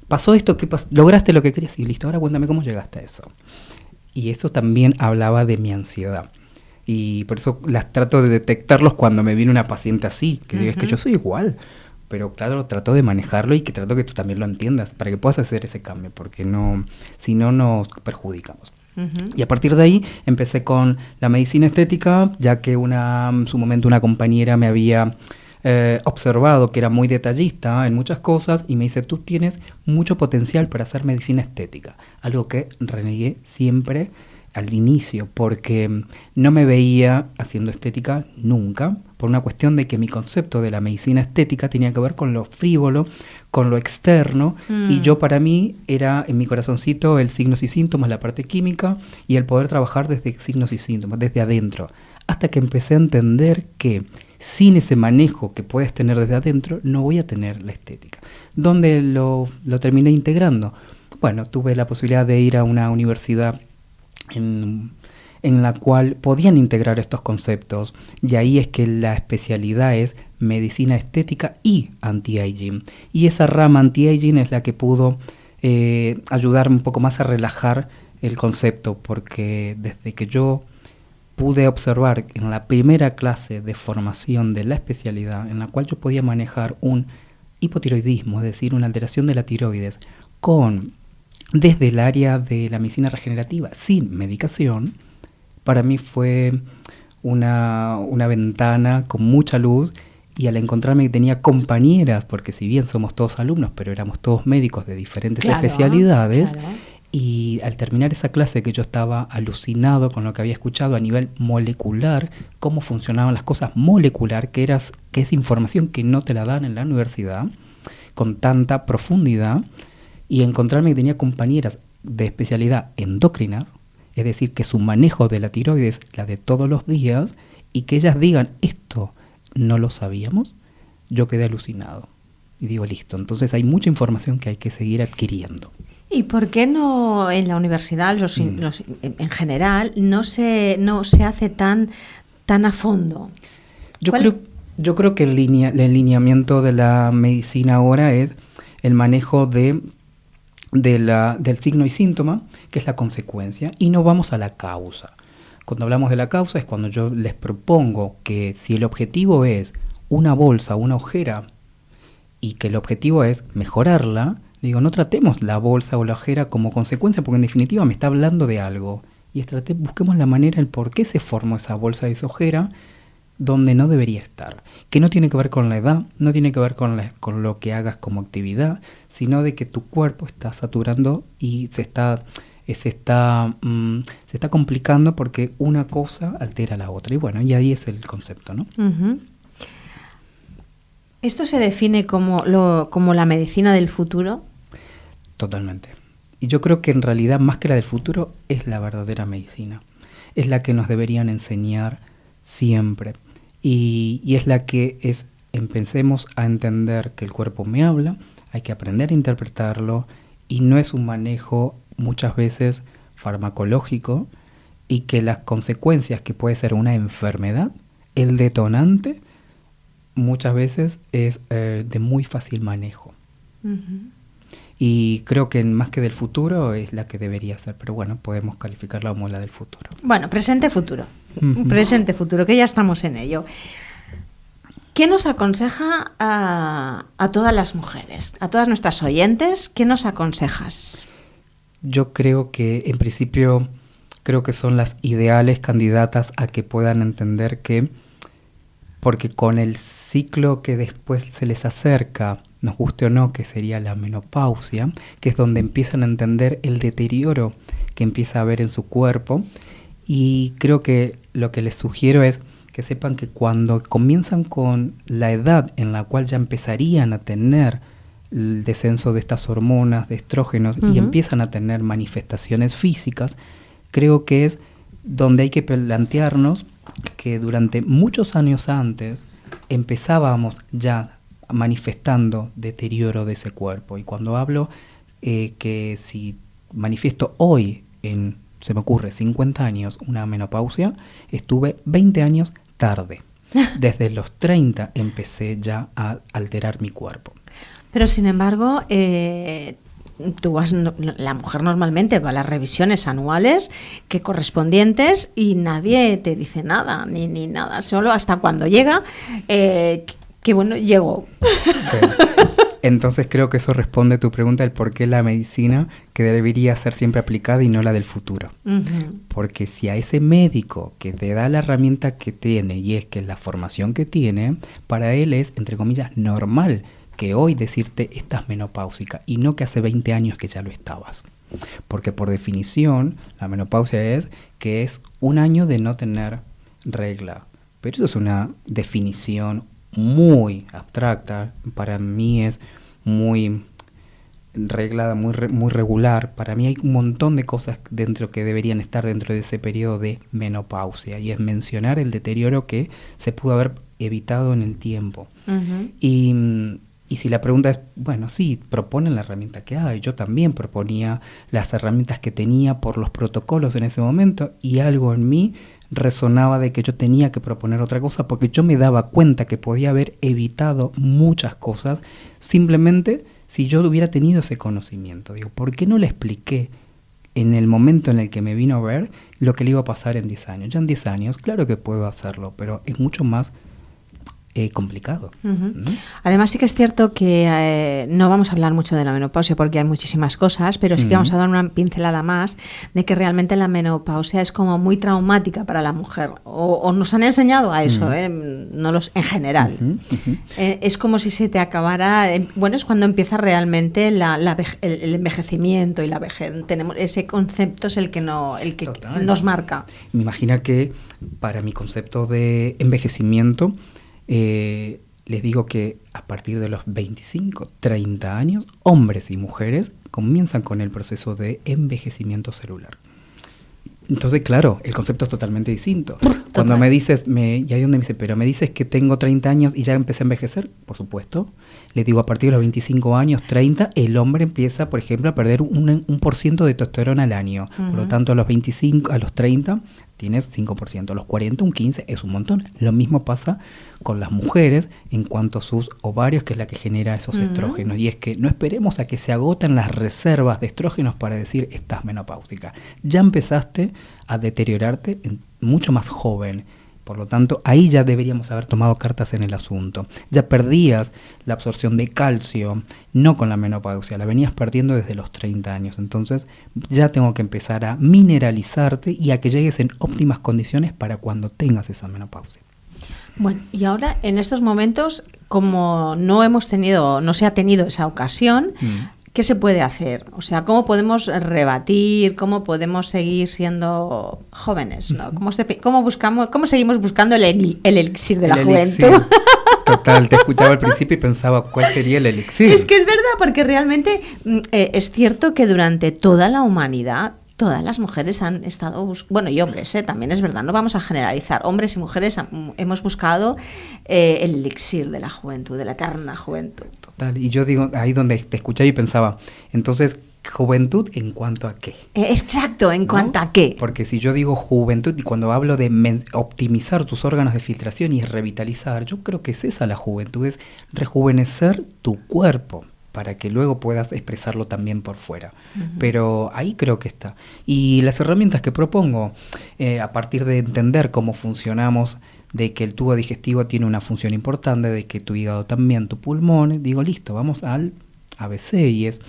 Pasó esto, ¿qué pasó? Lograste lo que querías y listo, ahora cuéntame cómo llegaste a eso. Y eso también hablaba de mi ansiedad. Y por eso las trato de detectarlos cuando me viene una paciente así, que digo, es que yo soy igual. pero claro, trato de manejarlo y que trato que tú también lo entiendas para que puedas hacer ese cambio, porque no, si no nos perjudicamos. Y a partir de ahí empecé con la medicina estética, ya que en su momento una compañera me había observado que era muy detallista en muchas cosas y me dice, tú tienes mucho potencial para hacer medicina estética, algo que renegué siempre al inicio, porque no me veía haciendo estética nunca, por una cuestión de que mi concepto de la medicina estética tenía que ver con lo frívolo, con lo externo, y yo para mí era en mi corazoncito el signos y síntomas, la parte química, y el poder trabajar desde signos y síntomas, desde adentro, hasta que empecé a entender que sin ese manejo que puedes tener desde adentro, no voy a tener la estética. ¿Dónde lo terminé integrando? Bueno, tuve la posibilidad de ir a una universidad en la cual podían integrar estos conceptos, y ahí es que la especialidad es medicina estética y anti-aging, y esa rama anti-aging es la que pudo ayudarme un poco más a relajar el concepto, porque desde que yo pude observar en la primera clase de formación de la especialidad, en la cual yo podía manejar un hipotiroidismo, es decir, una alteración de la tiroides, desde el área de la medicina regenerativa, sin medicación, para mí fue una ventana con mucha luz, y al encontrarme que tenía compañeras, porque si bien somos todos alumnos, pero éramos todos médicos de diferentes especialidades, y al terminar esa clase que yo estaba alucinado con lo que había escuchado a nivel molecular, cómo funcionaban las cosas molecular, que es información que no te la dan en la universidad, con tanta profundidad, y encontrarme que tenía compañeras de especialidad endocrinas, es decir, que su manejo de la tiroides, la de todos los días, y que ellas digan, esto no lo sabíamos, yo quedé alucinado. Y digo, listo, entonces hay mucha información que hay que seguir adquiriendo. ¿Y por qué no en la universidad, en general, no se hace tan a fondo? Yo creo que el lineamiento de la medicina ahora es el manejo del signo y síntoma, que es la consecuencia, y no vamos a la causa. Cuando hablamos de la causa es cuando yo les propongo que si el objetivo es una bolsa, una ojera, y que el objetivo es mejorarla, digo, no tratemos la bolsa o la ojera como consecuencia, porque en definitiva me está hablando de algo. Y busquemos la manera, el por qué se formó esa bolsa y esa ojera donde no debería estar. Que no tiene que ver con la edad, no tiene que ver con lo que hagas como actividad, sino de que tu cuerpo está saturando y se está complicando porque una cosa altera a la otra. Y bueno, y ahí es el concepto, ¿no? Uh-huh. ¿Esto se define como la medicina del futuro? Totalmente. Y yo creo que en realidad, más que la del futuro, es la verdadera medicina. Es la que nos deberían enseñar siempre. Y es la que empecemos a entender que el cuerpo me habla, hay que aprender a interpretarlo, y no es un manejo muchas veces farmacológico, y que las consecuencias que puede ser una enfermedad, el detonante, muchas veces es de muy fácil manejo. Uh-huh. Y creo que más que del futuro es la que debería ser, pero bueno, podemos calificarla como la del futuro. Bueno, presente-futuro. Uh-huh. Presente-futuro, que ya estamos en ello. ¿Qué nos aconseja a todas las mujeres, a todas nuestras oyentes? ¿Qué nos aconsejas? Yo creo que, en principio, son las ideales candidatas a que puedan entender que, porque con el ciclo que después se les acerca, nos guste o no, que sería la menopausia, que es donde empiezan a entender el deterioro que empieza a haber en su cuerpo, y creo que lo que les sugiero es que sepan que cuando comienzan con la edad en la cual ya empezarían a tener el descenso de estas hormonas, de estrógenos, uh-huh, y empiezan a tener manifestaciones físicas, creo que es donde hay que plantearnos que durante muchos años antes empezábamos ya manifestando deterioro de ese cuerpo. Y cuando hablo que si manifiesto hoy se me ocurre 50 años una menopausia, estuve 20 años tarde. Desde los 30 empecé ya a alterar mi cuerpo. Pero sin embargo, la mujer normalmente va a las revisiones anuales que correspondientes y nadie te dice nada, ni nada, solo hasta cuando llega, que bueno, llegó. Okay. Entonces creo que eso responde a tu pregunta del por qué la medicina que debería ser siempre aplicada y no la del futuro. Porque si a ese médico que te da la herramienta que tiene, y es que la formación que tiene, para él es, entre comillas, normal que hoy decirte estás menopáusica y no que hace 20 años que ya lo estabas. Porque por definición la menopausia es que es un año de no tener regla. Pero eso es una definición muy abstracta, para mí es muy reglada, muy regular. Para mí hay un montón de cosas dentro que deberían estar dentro de ese periodo de menopausia, y es mencionar el deterioro que se pudo haber evitado en el tiempo. Y si la pregunta es, bueno, sí, proponen la herramienta que hay. Yo también proponía las herramientas que tenía por los protocolos en ese momento, y algo en mí resonaba de que yo tenía que proponer otra cosa, porque yo me daba cuenta que podía haber evitado muchas cosas simplemente si yo hubiera tenido ese conocimiento. Digo, ¿por qué no le expliqué en el momento en el que me vino a ver lo que le iba a pasar en 10 años? Ya en 10 años, claro que puedo hacerlo, pero es mucho más complicado. Además sí que es cierto que no vamos a hablar mucho de la menopausia porque hay muchísimas cosas, pero sí que vamos a dar una pincelada más de que realmente la menopausia es como muy traumática para la mujer, o nos han enseñado a eso, no en general. Es como si se te acabara, bueno, es cuando empieza realmente el envejecimiento y la vejez. Tenemos ese concepto, es el que nos marca. Me imagino que para mi concepto de envejecimiento, les digo que a partir de los 25, 30 años, hombres y mujeres comienzan con el proceso de envejecimiento celular. Entonces, claro, el concepto es totalmente distinto. Cuando me dices, y ahí donde me dice, pero me dices que tengo 30 años y ya empecé a envejecer, por supuesto. Le digo, a partir de los 25 años, 30, el hombre empieza, por ejemplo, a perder un % de testosterona al año. Por lo tanto, a los 25, a los 30, tienes 5%. A los 40, un 15%, es un montón. Lo mismo pasa con las mujeres en cuanto a sus ovarios, que es la que genera esos estrógenos. Y es que no esperemos a que se agoten las reservas de estrógenos para decir, estás menopáusica. Ya empezaste a deteriorarte mucho más joven. Por lo tanto, ahí ya deberíamos haber tomado cartas en el asunto. Ya perdías la absorción de calcio, no con la menopausia, la venías perdiendo desde los 30 años. Entonces, ya tengo que empezar a mineralizarte y a que llegues en óptimas condiciones para cuando tengas esa menopausia. Bueno, y ahora, en estos momentos, como no se ha tenido esa ocasión, ¿qué se puede hacer? O sea, ¿cómo podemos rebatir? ¿Cómo podemos seguir siendo jóvenes? ¿No? ¿Cómo seguimos buscando el elixir de la juventud? Total, te escuchaba al principio y pensaba, ¿cuál sería el elixir? Es que es verdad, porque realmente es cierto que durante toda la humanidad todas las mujeres han estado bueno, y hombres, también es verdad, no vamos a generalizar, hombres y mujeres hemos buscado el elixir de la juventud, de la eterna juventud. Total, y yo digo, ahí donde te escuchaba y pensaba, entonces, ¿juventud en cuanto a qué? Exacto, ¿en cuanto a qué? Porque si yo digo juventud y cuando hablo de optimizar tus órganos de filtración y revitalizar, yo creo que es esa la juventud, es rejuvenecer tu cuerpo, para que luego puedas expresarlo también por fuera. Pero ahí creo que está. Y las herramientas que propongo, a partir de entender cómo funcionamos, de que el tubo digestivo tiene una función importante, de que tu hígado también, tu pulmón, digo, listo, vamos al ABC, y es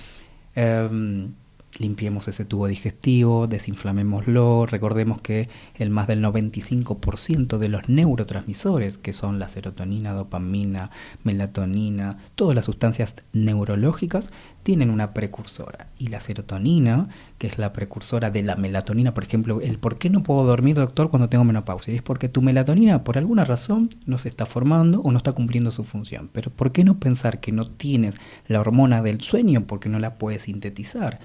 limpiemos ese tubo digestivo, desinflamémoslo, recordemos que el más del 95% de los neurotransmisores, que son la serotonina, dopamina, melatonina, todas las sustancias neurológicas, tienen una precursora. Y la serotonina, que es la precursora de la melatonina, por ejemplo, el por qué no puedo dormir, doctor, cuando tengo menopausia, es porque tu melatonina, por alguna razón, no se está formando o no está cumpliendo su función. Pero ¿por qué no pensar que no tienes la hormona del sueño porque no la puedes sintetizar?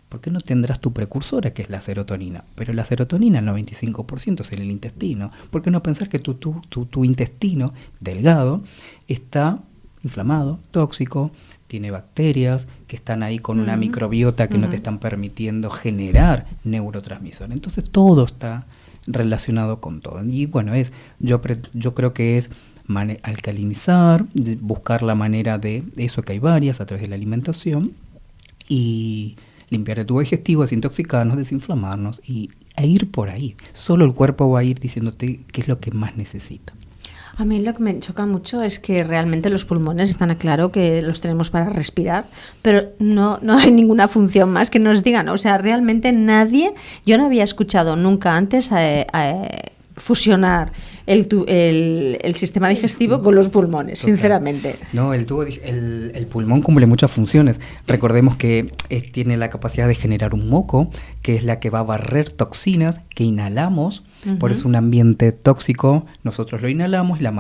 ¿Por qué no tendrás tu precursora, que es la serotonina? Pero la serotonina, el 95% es en el intestino. ¿Por qué no pensar que tu intestino delgado está inflamado, tóxico, tiene bacterias que están ahí con una microbiota que no te están permitiendo generar neurotransmisores? Entonces todo está relacionado con todo. Y bueno, yo creo que es alcalinizar, buscar la manera de eso, que hay varias a través de la alimentación, y limpiar el tubo digestivo, desintoxicarnos, desinflamarnos e ir por ahí. Solo el cuerpo va a ir diciéndote qué es lo que más necesita. A mí lo que me choca mucho es que realmente los pulmones están claro que los tenemos para respirar, pero no hay ninguna función más que nos digan. O sea, realmente nadie, yo no había escuchado nunca antes fusionar el sistema digestivo con los pulmones, total, sinceramente. No, el pulmón cumple muchas funciones. Recordemos que tiene la capacidad de generar un moco, que es la que va a barrer toxinas que inhalamos. Por eso un ambiente tóxico, nosotros lo inhalamos. La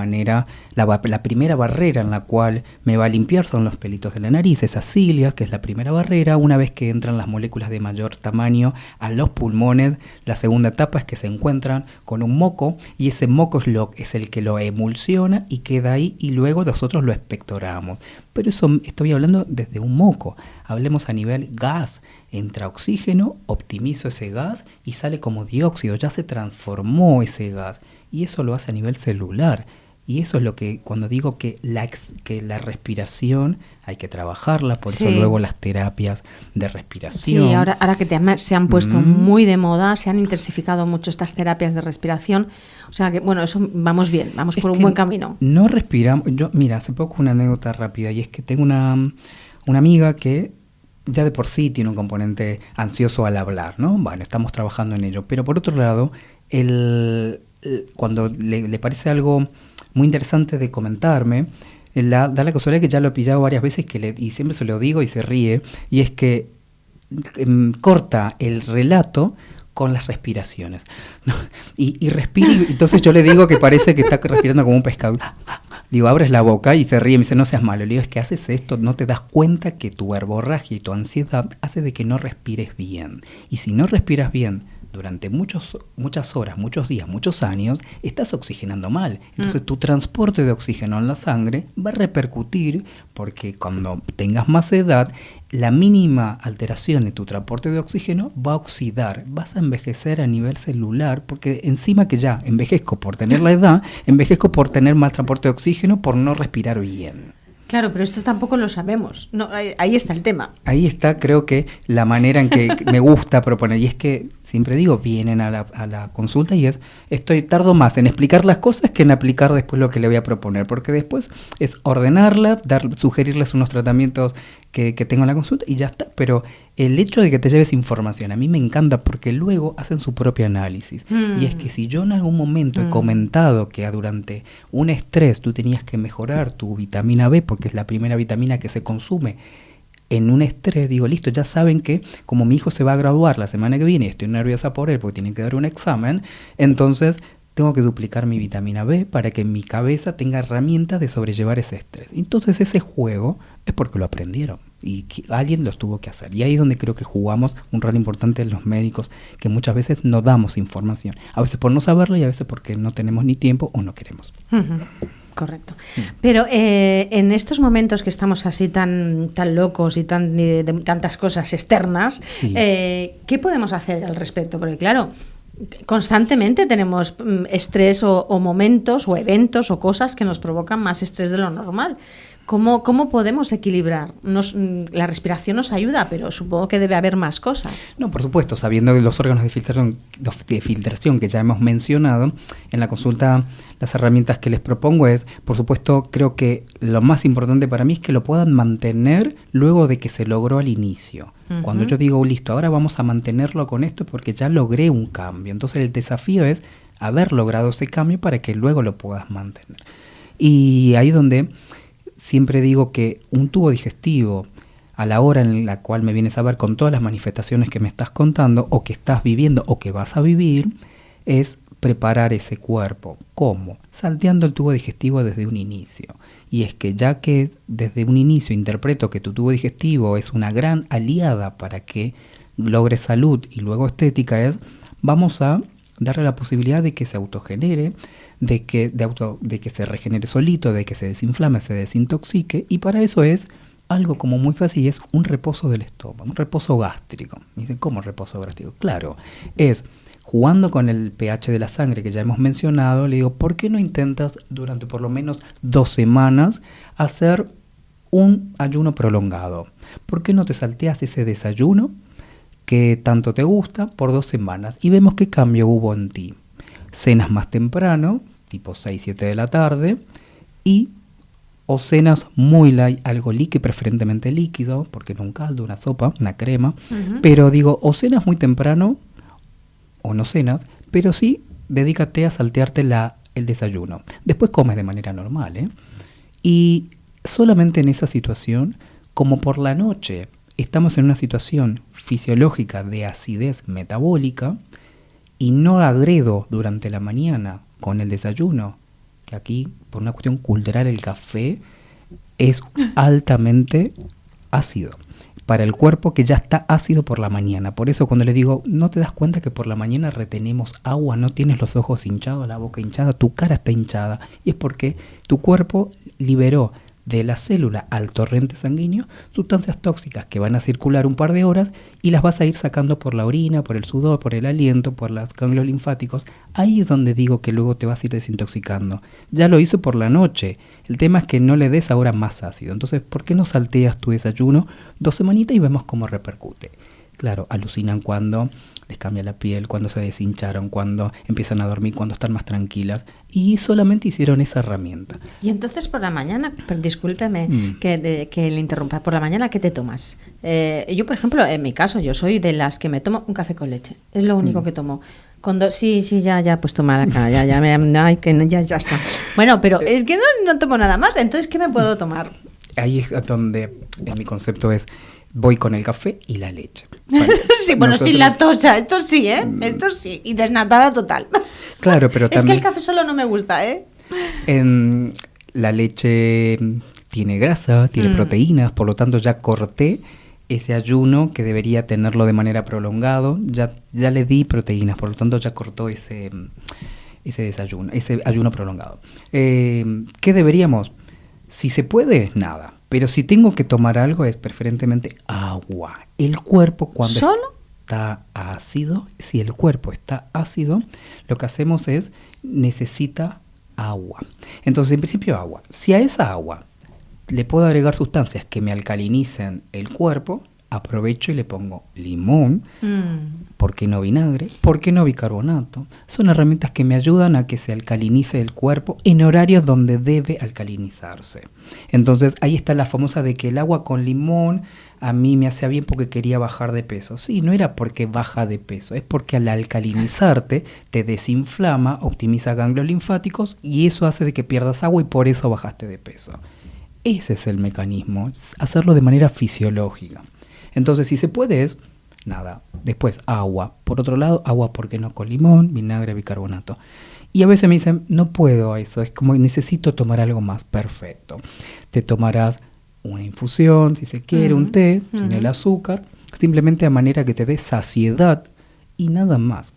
primera barrera en la cual me va a limpiar son los pelitos de la nariz, esa cilia, que es la primera barrera. Una vez que entran las moléculas de mayor tamaño a los pulmones, la segunda etapa es que se encuentran con un moco, y ese moco es el que lo emulsiona y queda ahí, y luego nosotros lo expectoramos. Pero eso estoy hablando desde un moco. Hablemos a nivel gas. Entra oxígeno, optimizo ese gas y sale como dióxido. Ya se transformó ese gas. Y eso lo hace a nivel celular. Y eso es lo que, cuando digo que la respiración hay que trabajarla, por eso luego las terapias de respiración. Sí, ahora que se han puesto muy de moda, se han intensificado mucho estas terapias de respiración. O sea que, bueno, eso vamos bien, vamos por un buen camino. No respiramos. Mira, hace poco una anécdota rápida, y es que tengo una amiga que ya de por sí tiene un componente ansioso al hablar, ¿no? Bueno, estamos trabajando en ello. Pero por otro lado, cuando le parece algo muy interesante de comentarme, da la casualidad que ya lo he pillado varias veces y siempre se lo digo y se ríe, y es que corta el relato con las respiraciones, ¿no? Y respira, y entonces yo le digo que parece que está respirando como un pescado. Digo, abres la boca y se ríe, me dice, no seas malo. Le digo, es que haces esto, no te das cuenta que tu verborragia y tu ansiedad hace de que no respires bien. Y si no respiras bien durante muchas horas, muchos días, muchos años, estás oxigenando mal. Entonces tu transporte de oxígeno en la sangre va a repercutir, porque cuando tengas más edad, la mínima alteración en tu transporte de oxígeno va a oxidar, vas a envejecer a nivel celular, porque encima que ya envejezco por tener la edad, envejezco por tener más transporte de oxígeno, por no respirar bien. Claro, pero esto tampoco lo sabemos. No, ahí está el tema. Ahí está, creo que la manera en que me gusta proponer, y es que siempre digo, vienen a la consulta y tardo más en explicar las cosas que en aplicar después lo que le voy a proponer, porque después es ordenarla, sugerirles unos tratamientos que tengo en la consulta y ya está. Pero el hecho de que te lleves información a mí me encanta, porque luego hacen su propio análisis. Y es que si yo en algún momento he comentado que durante un estrés tú tenías que mejorar tu vitamina B, porque es la primera vitamina que se consume en un estrés, digo, listo, ya saben que como mi hijo se va a graduar la semana que viene, estoy nerviosa por él porque tiene que dar un examen, entonces tengo que duplicar mi vitamina B para que mi cabeza tenga herramientas de sobrellevar ese estrés. Entonces ese juego es porque lo aprendieron y alguien los tuvo que hacer. Y ahí es donde creo que jugamos un rol importante en los médicos, que muchas veces no damos información. A veces por no saberlo y a veces porque no tenemos ni tiempo o no queremos. Correcto. Pero en estos momentos que estamos así tan locos y de tantas cosas externas, ¿qué podemos hacer al respecto? Porque claro, constantemente tenemos estrés o momentos o eventos o cosas que nos provocan más estrés de lo normal. ¿Cómo podemos equilibrar? La respiración nos ayuda, pero supongo que debe haber más cosas. No, por supuesto, sabiendo que los órganos de filtración que ya hemos mencionado, en la consulta las herramientas que les propongo es, por supuesto, creo que lo más importante para mí es que lo puedan mantener luego de que se logró al inicio. Cuando yo digo, listo, ahora vamos a mantenerlo con esto porque ya logré un cambio. Entonces el desafío es haber logrado ese cambio para que luego lo puedas mantener. Y ahí donde siempre digo que un tubo digestivo, a la hora en la cual me vienes a ver con todas las manifestaciones que me estás contando, o que estás viviendo, o que vas a vivir, es preparar ese cuerpo. ¿Cómo? Salteando el tubo digestivo desde un inicio. Y es que ya que desde un inicio interpreto que tu tubo digestivo es una gran aliada para que logres salud y luego estética, vamos a darle la posibilidad de que se autogenere, de que se regenere solito, de que se desinflame, se desintoxique, y para eso es algo como muy fácil, es un reposo del estómago, un reposo gástrico. Me dicen, ¿cómo reposo gástrico? Claro, es jugando con el pH de la sangre que ya hemos mencionado. Le digo, ¿por qué no intentas durante por lo menos 2 semanas hacer un ayuno prolongado? ¿Por qué no te salteas ese desayuno que tanto te gusta por 2 semanas y vemos qué cambio hubo en ti? Cenas más temprano, tipo 6, 7 de la tarde, y o cenas muy light, algo líquido, preferentemente líquido, porque no un caldo, una sopa, una crema, pero digo, o cenas muy temprano, o no cenas, pero sí dedícate a saltearte el desayuno. Después comes de manera normal, ¿eh? Y solamente en esa situación, como por la noche estamos en una situación fisiológica de acidez metabólica y no agredo durante la mañana con el desayuno, que aquí por una cuestión cultural el café es altamente ácido para el cuerpo, que ya está ácido por la mañana. Por eso cuando le digo, ¿no te das cuenta que por la mañana retenemos agua? No tienes los ojos hinchados, la boca hinchada, tu cara está hinchada. Y es porque tu cuerpo liberó de la célula al torrente sanguíneo sustancias tóxicas que van a circular un par de horas y las vas a ir sacando por la orina, por el sudor, por el aliento, por los ganglios linfáticos. Ahí es donde digo que luego te vas a ir desintoxicando. Ya lo hizo por la noche. El tema es que no le des ahora más ácido. Entonces, ¿por qué no salteas tu desayuno 2 semanitas y vemos cómo repercute? Claro, alucinan cuando les cambia la piel, cuando se deshincharon, cuando empiezan a dormir, cuando están más tranquilas. Y solamente hicieron esa herramienta. Y entonces por la mañana, pero discúlpeme que le interrumpa, por la mañana, ¿qué te tomas? Yo, por ejemplo, en mi caso, yo soy de las que me tomo un café con leche. Es lo único que tomo. Cuando sí, ya, pues toma acá, ya está. Bueno, pero es que no tomo nada más, entonces, ¿qué me puedo tomar? Ahí es donde mi concepto es, voy con el café y la leche. Vale. Sí, bueno, nosotros... sin lactosa, esto sí, ¿eh? Esto sí, y desnatada total. Claro, pero también... Es que el café solo no me gusta, ¿eh? La leche tiene grasa, tiene proteínas, por lo tanto ya corté ese ayuno que debería tenerlo de manera prolongado, ya le di proteínas, por lo tanto ya cortó ese desayuno, ese ayuno prolongado. ¿Qué deberíamos? Si se puede, nada. Pero si tengo que tomar algo es preferentemente agua. El cuerpo cuando está ácido, si el cuerpo está ácido, lo que hacemos es necesita agua. Entonces, en principio agua. Si a esa agua le puedo agregar sustancias que me alcalinicen el cuerpo, aprovecho y le pongo limón, ¿por qué no vinagre? ¿Por qué no bicarbonato? Son herramientas que me ayudan a que se alcalinice el cuerpo en horarios donde debe alcalinizarse. Entonces ahí está la famosa de que el agua con limón a mí me hacía bien porque quería bajar de peso. Sí, no era porque baja de peso, es porque al alcalinizarte te desinflama, optimiza ganglios linfáticos y eso hace de que pierdas agua y por eso bajaste de peso. Ese es el mecanismo, hacerlo de manera fisiológica. Entonces, si se puede es, nada, después agua. Por otro lado, agua, ¿por qué no con limón, vinagre, bicarbonato? Y a veces me dicen, no puedo eso, es como necesito tomar algo más. Perfecto. Te tomarás una infusión, si se quiere, un té, sin el azúcar, simplemente de manera que te dé saciedad y nada más.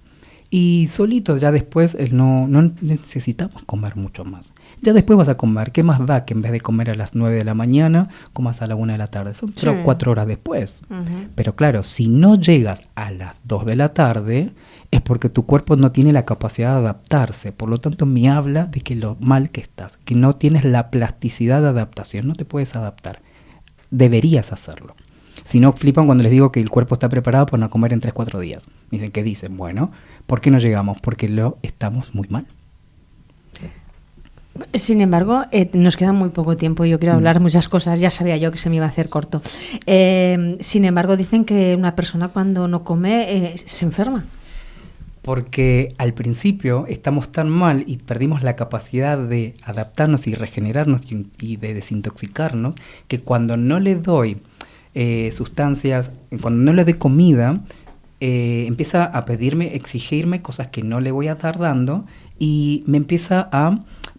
Y solito ya después no necesitamos comer mucho más. Ya después vas a comer, ¿qué más da que en vez de comer a las 9 de la mañana, comas a la 1 de la tarde? Son 3 o 4 horas después. Pero claro, si no llegas a las 2 de la tarde, es porque tu cuerpo no tiene la capacidad de adaptarse. Por lo tanto, me habla de que lo mal que estás, que no tienes la plasticidad de adaptación, no te puedes adaptar. Deberías hacerlo. Si no, flipan cuando les digo que el cuerpo está preparado para no comer en 3-4 días. Me dicen, ¿qué dicen? Bueno, ¿por qué no llegamos? Porque lo estamos muy mal. Sin embargo, nos queda muy poco tiempo y yo quiero hablar muchas cosas. Ya sabía yo que se me iba a hacer corto. Sin embargo, dicen que una persona cuando no come se enferma. Porque al principio estamos tan mal y perdimos la capacidad de adaptarnos y regenerarnos y de desintoxicarnos, que cuando no le doy sustancias, cuando no le doy comida, empieza a pedirme, exigirme cosas que no le voy a estar dando y me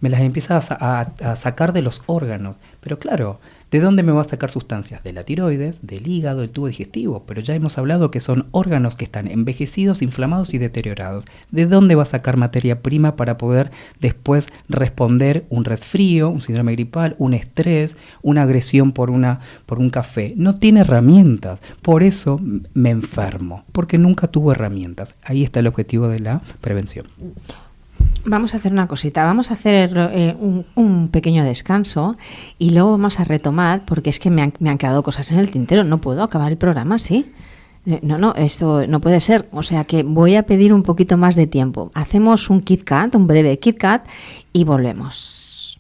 las empieza a sacar de los órganos. Pero claro, ¿de dónde me va a sacar sustancias? De la tiroides, del hígado, del tubo digestivo. Pero ya hemos hablado que son órganos que están envejecidos, inflamados y deteriorados. ¿De dónde va a sacar materia prima para poder después responder un resfrío, un síndrome gripal, un estrés, una agresión por un café? No tiene herramientas. Por eso me enfermo, porque nunca tuvo herramientas. Ahí está el objetivo de la prevención. Vamos a hacer una cosita, vamos a hacer un pequeño descanso y luego vamos a retomar, porque es que me han quedado cosas en el tintero, no puedo acabar el programa así. No, esto no puede ser. O sea que voy a pedir un poquito más de tiempo. Hacemos un KitKat, un breve KitKat, y volvemos.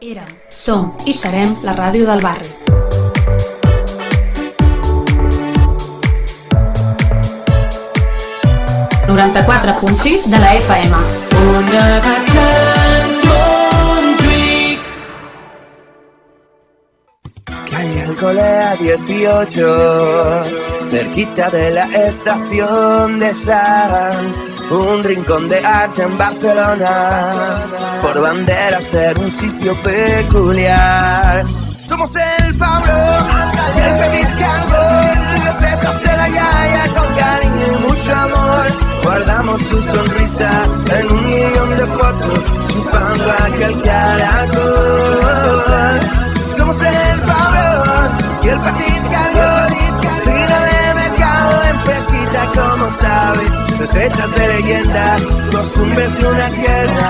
Érem, som i serem la ràdio del barri. ...94.6 de la FM. Ona de Sants Montjuïc. Calle Alcolea 18, cerquita de la estación de Sants, un rincón de arte en Barcelona, por bandera ser un sitio peculiar. Somos el Pablo y el Feliz Carbón, recetas de la yaya con cariño y mucho amor. Guardamos su sonrisa en 1.000.000 de fotos, chupando aquel caracol. Somos el Pablo y el Petit Carbón, fina de mercado en fresquita como sabe, recetas de leyenda, costumbres de una tierra,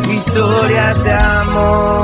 historias de amor.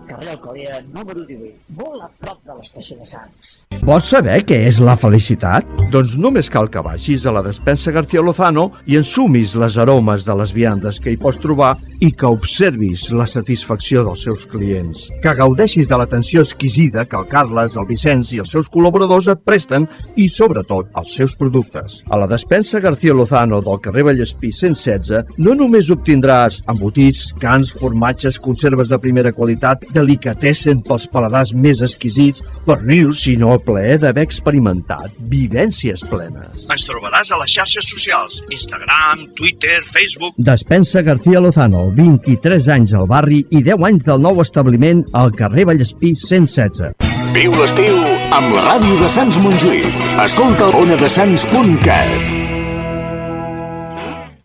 Carrer Alcolea, número 18, molt a prop de l'estació de Sants. Vols saber què és la felicitat? Doncs només cal que vagis a la despensa García Lozano i ensumis les aromes de les viandes que hi pots trobar i que observis la satisfacció dels seus clients. Que gaudeixis de l'atenció exquisida que el Carles, el Vicenç i els seus col·laboradors et presten i, sobretot, els seus productes. A la despensa García Lozano del carrer Vallespí 116 no només obtindràs embotits, cans, formatges, conserves de primera qualitat, delicatessen pels paladars més exquisits, pernils, sinó el plaer d'haver experimentat vivències plenes. Ens trobaràs a les xarxes socials, Instagram, Twitter, Facebook... Despensa García Lozano, 23 anys al barri i 10 anys del nou establiment al carrer Vallespí 116. Viu l'estiu amb la ràdio de Sants Montjuïc. Escolta onadesans.cat.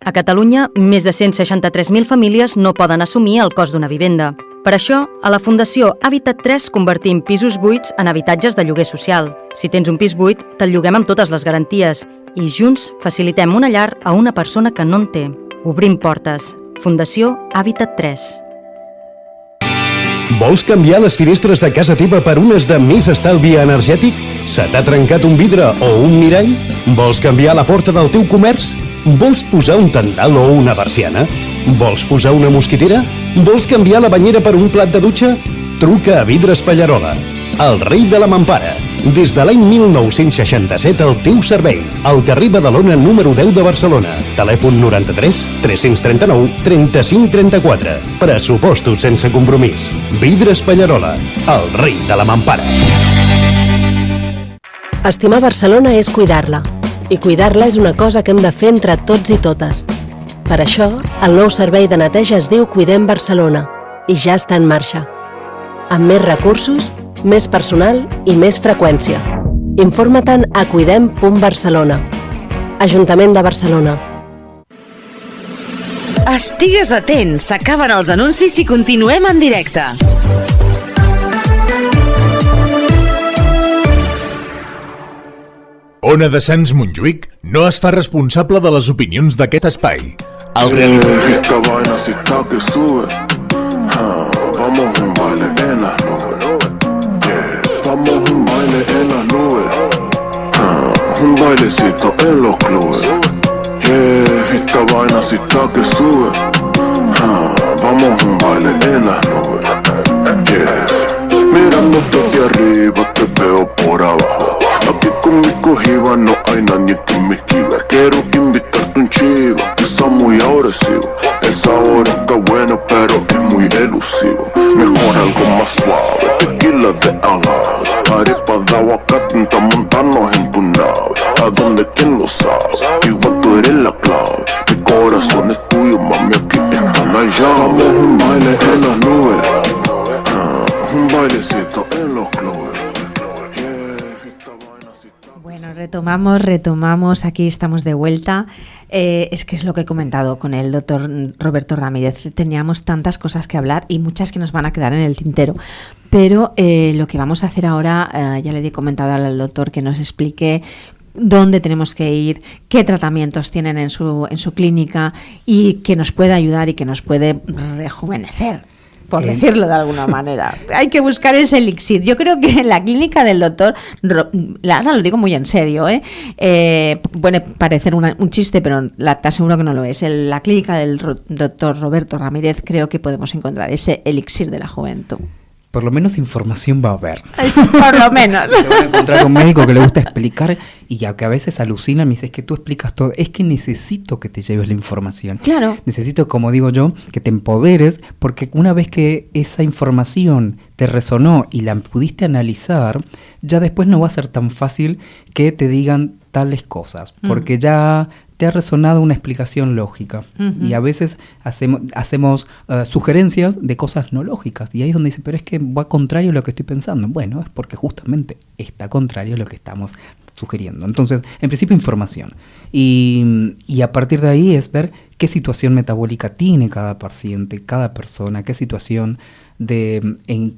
A Catalunya, més de 163.000 famílies no poden assumir el cost d'una vivenda. Per això, a la Fundació Habitat 3 convertim pisos buits en habitatges de lloguer social. Si tens un pis buit, te'l lloguem amb totes les garanties i junts facilitem una llar a una persona que no en té. Obrim portes. Fundació Habitat 3. Vols canviar les finestres de casa teva per unes de més estalvi energètic? Se t'ha trencat un vidre o un mirall? Vols canviar la porta del teu comerç? Vols posar un tendal o una persiana? Vols posar una mosquitera? Vols canviar la banyera per un plat de dutxa? Truca a Vidres Pallarola, el rei de la mampara. Des de l'any 1967 al teu servei, al carrer Badalona número 10 de Barcelona. Telèfon 93 339 35 34. Pressupostos sense compromís. Vidres Pallarola, el rei de la mampara. Estimar Barcelona és cuidar-la. I cuidar-la és una cosa que hem de fer entre tots i totes. Per això, el nou servei de neteja es diu Cuidem Barcelona i ja està en marxa. Amb més recursos, més personal i més freqüència. Informa-te'n a cuidem.barcelona. Ajuntament de Barcelona. Estigues atent, s'acaben els anuncis i continuem en directe. Ona de Sants Montjuïc no es fa responsable de les opinions d'aquest espai. Esta vaina si está que sube. Vamos un baile en las nubes. Vamos un baile en las nubes. Un bailecito en los clubes. Esta vaina si está que sube. Vamos un baile en las nubes. Mirándote de arriba te veo por abajo. Aquí con mi cogiva no hay nadie que me esquive. Quiero invitarte un chiva que está muy agresivo. El sabor está bueno pero es muy elusivo. Mejor algo más suave, tequila de agave, arepa de aguacate, intenta montarnos en tu nave. A donde quién lo sabe, igual tú eres la clave. Mi corazón es tuyo, mami, aquí están allá. Vamos un baile en las nubes, un bailecito en los clubes. Bueno, retomamos, aquí estamos de vuelta. Es que es lo que he comentado con el doctor Roberto Ramírez. Teníamos tantas cosas que hablar y muchas que nos van a quedar en el tintero. Pero lo que vamos a hacer ahora, ya le he comentado al doctor que nos explique dónde tenemos que ir, qué tratamientos tienen en su clínica y que nos puede ayudar y que nos puede rejuvenecer. por decirlo de alguna manera. Hay que buscar ese elixir. Yo creo que en la clínica del doctor, ahora lo digo muy en serio, puede parecer un chiste, pero te aseguro que no lo es. En la clínica del doctor Roberto Ramírez creo que podemos encontrar ese elixir de la juventud. Por lo menos información va a haber. Por lo menos. Te van a encontrar un médico que le gusta explicar y a que a veces alucina, me dice, es que tú explicas todo. Es que necesito que te lleves la información. Claro. Necesito, como digo yo, que te empoderes, porque una vez que esa información te resonó y la pudiste analizar, ya después no va a ser tan fácil que te digan tales cosas, porque ya te ha resonado una explicación lógica. Uh-huh. Y a veces hacemos sugerencias de cosas no lógicas. Y ahí es donde dice, pero es que va contrario a lo que estoy pensando. Bueno, es porque justamente está contrario a lo que estamos sugiriendo. Entonces, en principio, información. Y a partir de ahí es ver qué situación metabólica tiene cada paciente, cada persona, en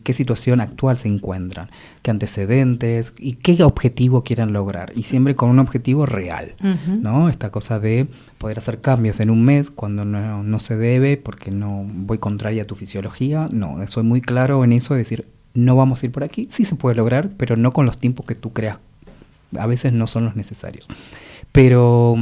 qué situación actual se encuentran, qué antecedentes y qué objetivo quieran lograr, y siempre con un objetivo real, uh-huh. ¿no? Esta cosa de poder hacer cambios en un mes cuando no se debe, porque no voy contraria a tu fisiología, no, soy muy claro en eso, de decir, no vamos a ir por aquí, sí se puede lograr, pero no con los tiempos que tú creas, a veces no son los necesarios, pero...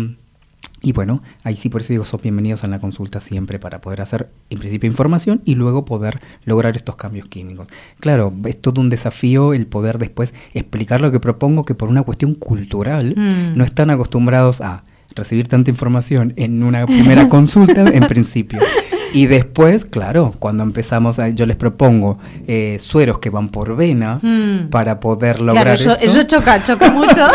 Y bueno, ahí sí, por eso digo, son bienvenidos en la consulta siempre para poder hacer, en principio, información y luego poder lograr estos cambios químicos. Claro, es todo un desafío el poder después explicar lo que propongo, que por una cuestión cultural no están acostumbrados a recibir tanta información en una primera consulta, en principio. Y después, claro, cuando empezamos, yo les propongo sueros que van por vena para poder lograr esto. Eso choca mucho.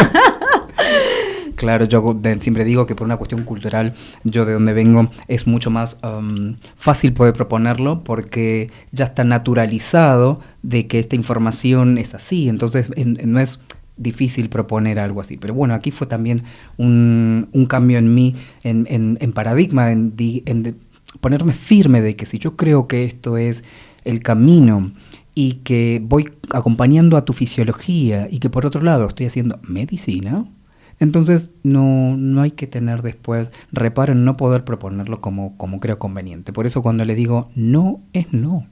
Claro, yo siempre digo que por una cuestión cultural, yo de donde vengo, es mucho más fácil poder proponerlo porque ya está naturalizado de que esta información es así, entonces no es difícil proponer algo así. Pero bueno, aquí fue también un cambio en mí, en paradigma, en ponerme firme de que si yo creo que esto es el camino y que voy acompañando a tu fisiología y que por otro lado estoy haciendo medicina, entonces no hay que tener después reparo en no poder proponerlo como creo conveniente. Por eso cuando le digo no es no.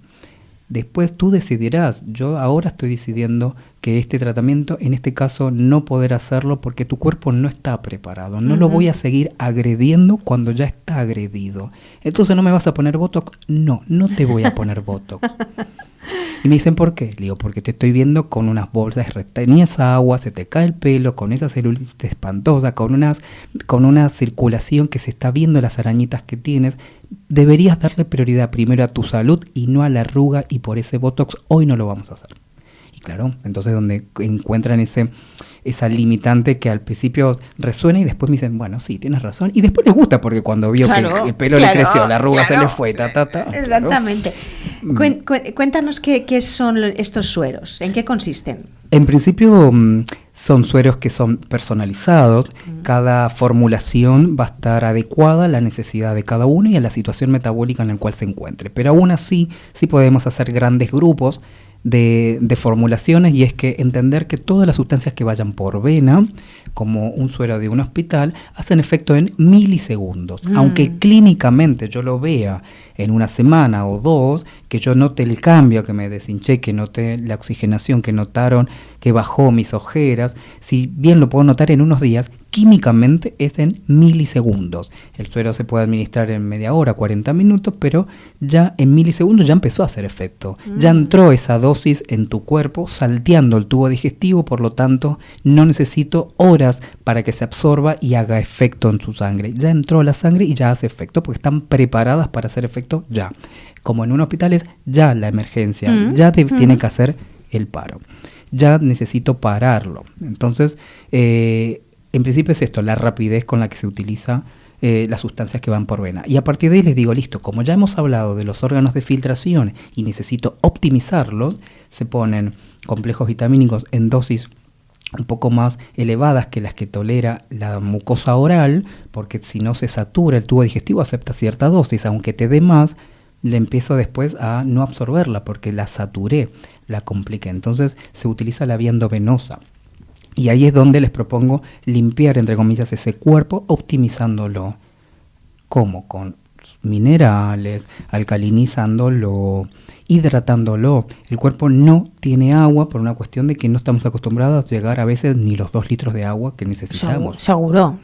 Después tú decidirás. Yo ahora estoy decidiendo que este tratamiento, en este caso, no poder hacerlo porque tu cuerpo no está preparado. No lo voy a seguir agrediendo cuando ya está agredido. Entonces, ¿no me vas a poner Botox? No te voy a poner Botox. Y me dicen, ¿por qué? Le digo, porque te estoy viendo con unas bolsas retenidas agua, se te cae el pelo, con esa celulitis espantosa, con una circulación que se está viendo las arañitas que tienes. Deberías darle prioridad primero a tu salud y no a la arruga, y por ese Botox hoy no lo vamos a hacer. Y claro, entonces donde encuentran esa limitante que al principio resuena y después me dicen, bueno, sí, tienes razón. Y después les gusta porque cuando vio que el pelo le creció, la arruga se le fue, Exactamente. Cuéntanos qué son estos sueros, ¿en qué consisten? En principio son sueros que son personalizados. Cada formulación va a estar adecuada a la necesidad de cada uno y a la situación metabólica en la cual se encuentre. Pero aún así, sí podemos hacer grandes grupos de formulaciones, y es que entender que todas las sustancias que vayan por vena, como un suero de un hospital, hacen efecto en milisegundos. Aunque clínicamente yo lo vea en una semana o dos, que yo note el cambio, que me deshinché, que note la oxigenación, que notaron que bajó mis ojeras, si bien lo puedo notar en unos días, químicamente es en milisegundos. El suero se puede administrar en media hora, 40 minutos, pero ya en milisegundos ya empezó a hacer efecto. Ya entró esa dosis en tu cuerpo, salteando el tubo digestivo, por lo tanto no necesito horas para que se absorba y haga efecto en su sangre. Ya entró la sangre y ya hace efecto, porque están preparadas para hacer efecto ya. Como en un hospital es ya la emergencia, ya tiene que hacer el paro. Ya necesito pararlo. Entonces, en principio es esto, la rapidez con la que se utiliza las sustancias que van por vena. Y a partir de ahí les digo, listo, como ya hemos hablado de los órganos de filtración y necesito optimizarlos, se ponen complejos vitamínicos en dosis un poco más elevadas que las que tolera la mucosa oral, porque si no se satura el tubo digestivo, acepta cierta dosis, aunque te dé más, le empiezo después a no absorberla porque la saturé, la compliqué. Entonces se utiliza la vía endovenosa. Y ahí es donde les propongo limpiar, entre comillas, ese cuerpo, optimizándolo. ¿Cómo? Con minerales, alcalinizándolo, hidratándolo. El cuerpo no tiene agua por una cuestión de que no estamos acostumbrados a llegar a veces ni los 2 litros de agua que necesitamos. Seguro.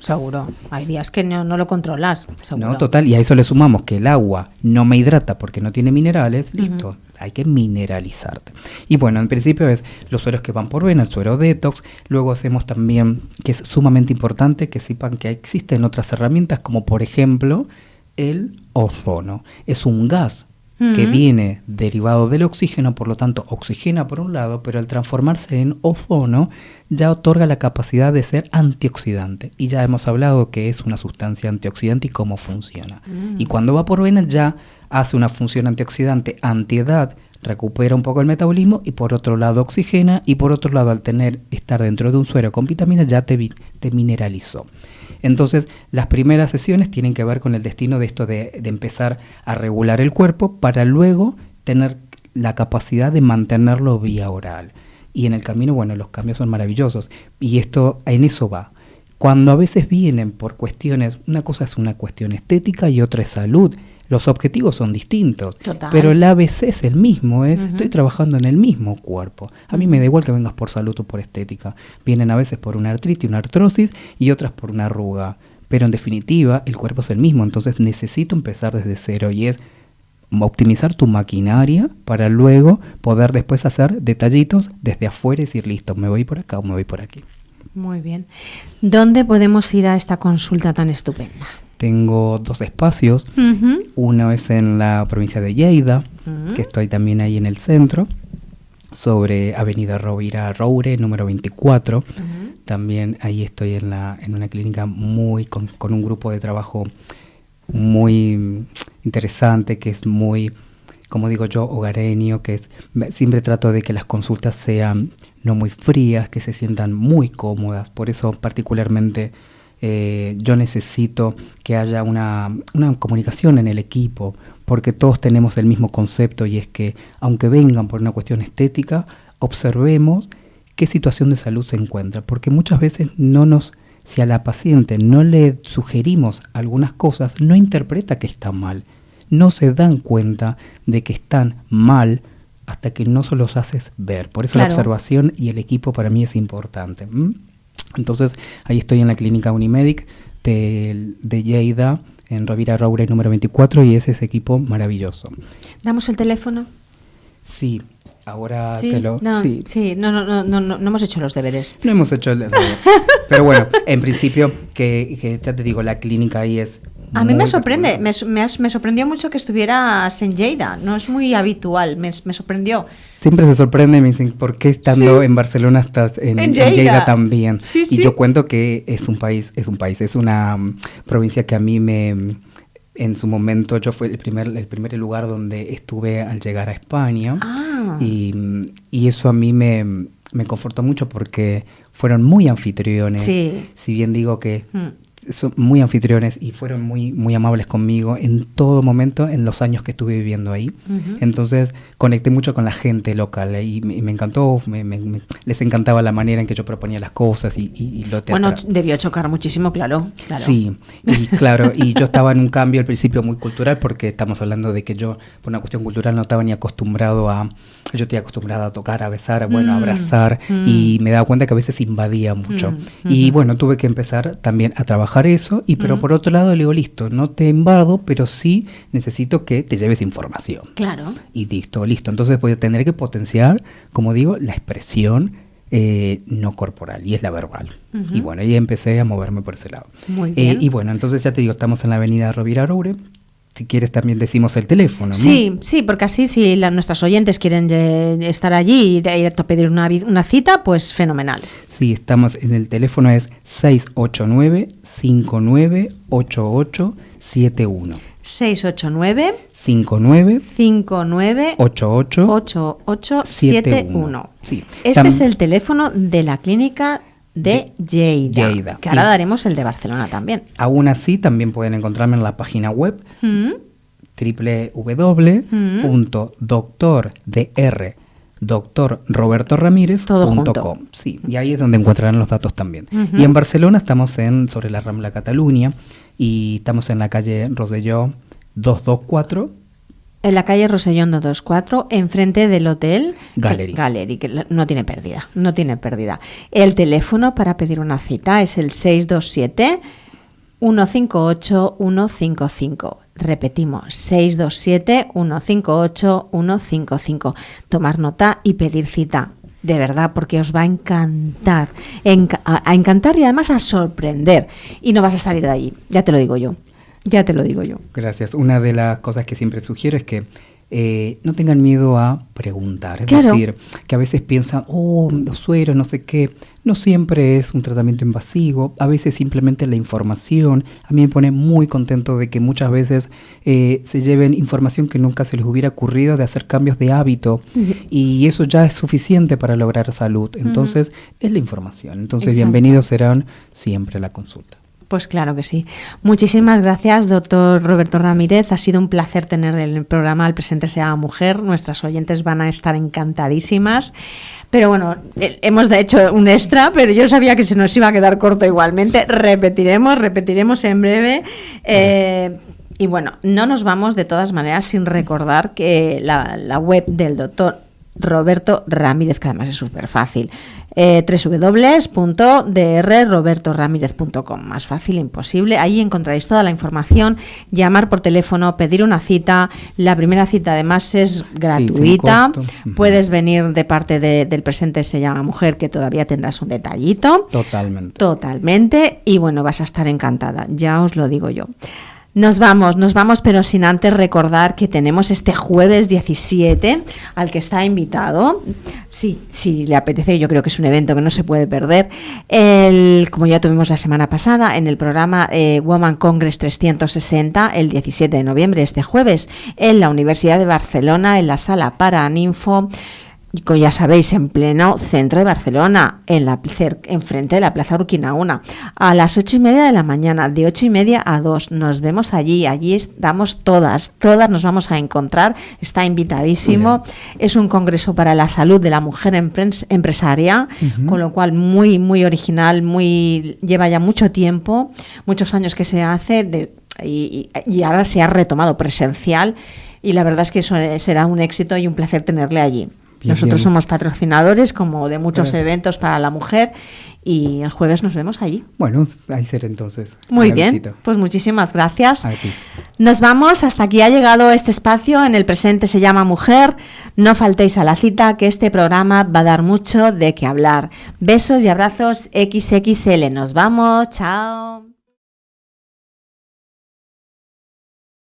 Hay días que no lo controlas, seguro. No, total, y a eso le sumamos que el agua no me hidrata porque no tiene minerales, listo, hay que mineralizarte. Y bueno, en principio es los sueros que van por vena, el suero detox. Luego hacemos también, que es sumamente importante, que sepan que existen otras herramientas, como por ejemplo el ozono. Es un gas que viene derivado del oxígeno, por lo tanto oxigena por un lado, pero al transformarse en ozono ya otorga la capacidad de ser antioxidante. Y ya hemos hablado que es una sustancia antioxidante y cómo funciona. Y cuando va por vena ya hace una función antioxidante, antiedad, recupera un poco el metabolismo y por otro lado oxigena y por otro lado al estar dentro de un suero con vitaminas ya te mineralizó. Entonces, las primeras sesiones tienen que ver con el destino de esto de empezar a regular el cuerpo para luego tener la capacidad de mantenerlo vía oral. Y en el camino, bueno, los cambios son maravillosos. Y esto, en eso va. Cuando a veces vienen por cuestiones, una cosa es una cuestión estética y otra es salud. Los objetivos son distintos, Total. pero el ABC es el mismo, estoy trabajando en el mismo cuerpo. A mí me da igual que vengas por salud o por estética. Vienen a veces por una artritis, una artrosis y otras por una arruga. Pero en definitiva, el cuerpo es el mismo, entonces necesito empezar desde cero y es optimizar tu maquinaria para luego poder después hacer detallitos desde afuera y decir, listo, me voy por acá o me voy por aquí. Muy bien. ¿Dónde podemos ir a esta consulta tan estupenda? Tengo 2 espacios. Uno es en la provincia de Lleida, que estoy también ahí en el centro, sobre Avenida Rovira Roure, número 24. También ahí estoy en una clínica con un grupo de trabajo muy interesante, que es muy, como digo yo, hogareño, que siempre trato de que las consultas sean no muy frías, que se sientan muy cómodas. Por eso particularmente yo necesito que haya una comunicación en el equipo, porque todos tenemos el mismo concepto y es que aunque vengan por una cuestión estética, observemos qué situación de salud se encuentra, porque muchas veces si a la paciente no le sugerimos algunas cosas, no interpreta que está mal, no se dan cuenta de que están mal hasta que no se los haces ver. Por eso la observación y el equipo para mí es importante. Entonces, ahí estoy en la clínica Unimedic de Lleida, en Rovira Roure número 24, y es ese equipo maravilloso. ¿Damos el teléfono? Sí, ahora ¿Sí? te lo... No, sí. No hemos hecho los deberes. No hemos hecho los deberes. Pero bueno, en principio, que ya te digo, la clínica ahí es... A mí me sorprende, me sorprendió mucho que estuvieras en Lleida, no es muy habitual, me sorprendió. Siempre se sorprende, me dicen, ¿por qué estando en Barcelona estás en Lleida también? Sí, y yo cuento que es una provincia que a mí en su momento, yo fue el primer lugar donde estuve al llegar a España, y eso a mí me confortó mucho porque fueron muy anfitriones, si bien digo que... son muy anfitriones y fueron muy, muy amables conmigo en todo momento en los años que estuve viviendo ahí. Entonces conecté mucho con la gente local y me encantó, les encantaba la manera en que yo proponía las cosas y lo teatral. Bueno, debió chocar muchísimo, claro. Sí, y claro, y yo estaba en un cambio al principio muy cultural, porque estamos hablando de que yo, por una cuestión cultural, no estaba ni acostumbrado yo estoy acostumbrada a tocar, a besar, a abrazar, y me daba cuenta que a veces invadía mucho. Y bueno, tuve que empezar también a trabajar eso, pero por otro lado le digo, listo, no te invado, pero sí necesito que te lleves información. Claro. Y listo. Entonces voy a tener que potenciar, como digo, la expresión no corporal, y es la verbal. Y bueno, ahí empecé a moverme por ese lado. Muy bien. Y bueno, entonces ya te digo, estamos en la avenida Rovira Roure. Si quieres también decimos el teléfono, ¿no? Sí, porque así si nuestros oyentes quieren estar allí y ir a pedir una cita, pues fenomenal. Sí, estamos en el teléfono, es 689-598871. 689-59-8871. Sí. Este es el teléfono de la clínica de Lleida, que ahora daremos el de Barcelona también. Aún así, también pueden encontrarme en la página web www.doctorrobertoramirez.com. Sí, y ahí es donde encontrarán los datos también. Y en Barcelona estamos sobre la Rambla Cataluña, y estamos en la calle Rosselló 224 en la calle Rosellón 224, enfrente del hotel Gallery, que no tiene pérdida, no tiene pérdida. El teléfono para pedir una cita es el 627 158 155. Repetimos, 627 158 155. Tomar nota y pedir cita. De verdad, porque os va a encantar. A encantar y además a sorprender. Y no vas a salir de allí, ya te lo digo yo. Gracias. Una de las cosas que siempre sugiero es que no tengan miedo a preguntar. Es decir, que a veces piensan, los sueros, no sé qué. No siempre es un tratamiento invasivo. A veces simplemente la información. A mí me pone muy contento de que muchas veces se lleven información que nunca se les hubiera ocurrido de hacer cambios de hábito. Y eso ya es suficiente para lograr salud. Entonces, es la información. Entonces, bienvenidos serán siempre a la consulta. Pues claro que sí. Muchísimas gracias, doctor Roberto Ramírez. Ha sido un placer tener el programa Al Presente se llama Mujer. Nuestras oyentes van a estar encantadísimas. Pero bueno, hemos hecho un extra, pero yo sabía que se nos iba a quedar corto igualmente. Repetiremos en breve. Y bueno, no nos vamos de todas maneras sin recordar que la web del doctor Roberto Ramírez, que además es súper fácil, www.drrobertoramirez.com, más fácil imposible. Ahí encontraréis toda la información, llamar por teléfono, pedir una cita. La primera cita además es gratuita. Puedes venir de parte del Presente se llama Mujer, que todavía tendrás un detallito. Totalmente. Y bueno, vas a estar encantada, ya os lo digo yo. Nos vamos, pero sin antes recordar que tenemos este jueves 17 al que está invitado. Sí, si le apetece, yo creo que es un evento que no se puede perder. Como ya tuvimos la semana pasada en el programa Woman Congress 360, el 17 de noviembre, este jueves, en la Universidad de Barcelona, en la sala Paraninfo. Ya sabéis, en pleno centro de Barcelona, enfrente de la Plaza Urquinaona, a las 8:30 de la mañana, de 8:30 a 2. Nos vemos allí estamos todas nos vamos a encontrar. Está invitadísimo. Es un congreso para la salud de la mujer empresaria, con lo cual muy, muy original, lleva ya mucho tiempo, muchos años que se hace, y ahora se ha retomado presencial, y la verdad es que eso será un éxito y un placer tenerle allí. Nosotros somos patrocinadores como de muchos eventos para la mujer, y el jueves nos vemos allí. Bueno, ahí será entonces. Muy bien, visita. Pues muchísimas gracias. A ti. Nos vamos, hasta aquí ha llegado este espacio en El Presente se llama Mujer. No faltéis a la cita, que este programa va a dar mucho de qué hablar. Besos y abrazos XXL. Nos vamos, chao.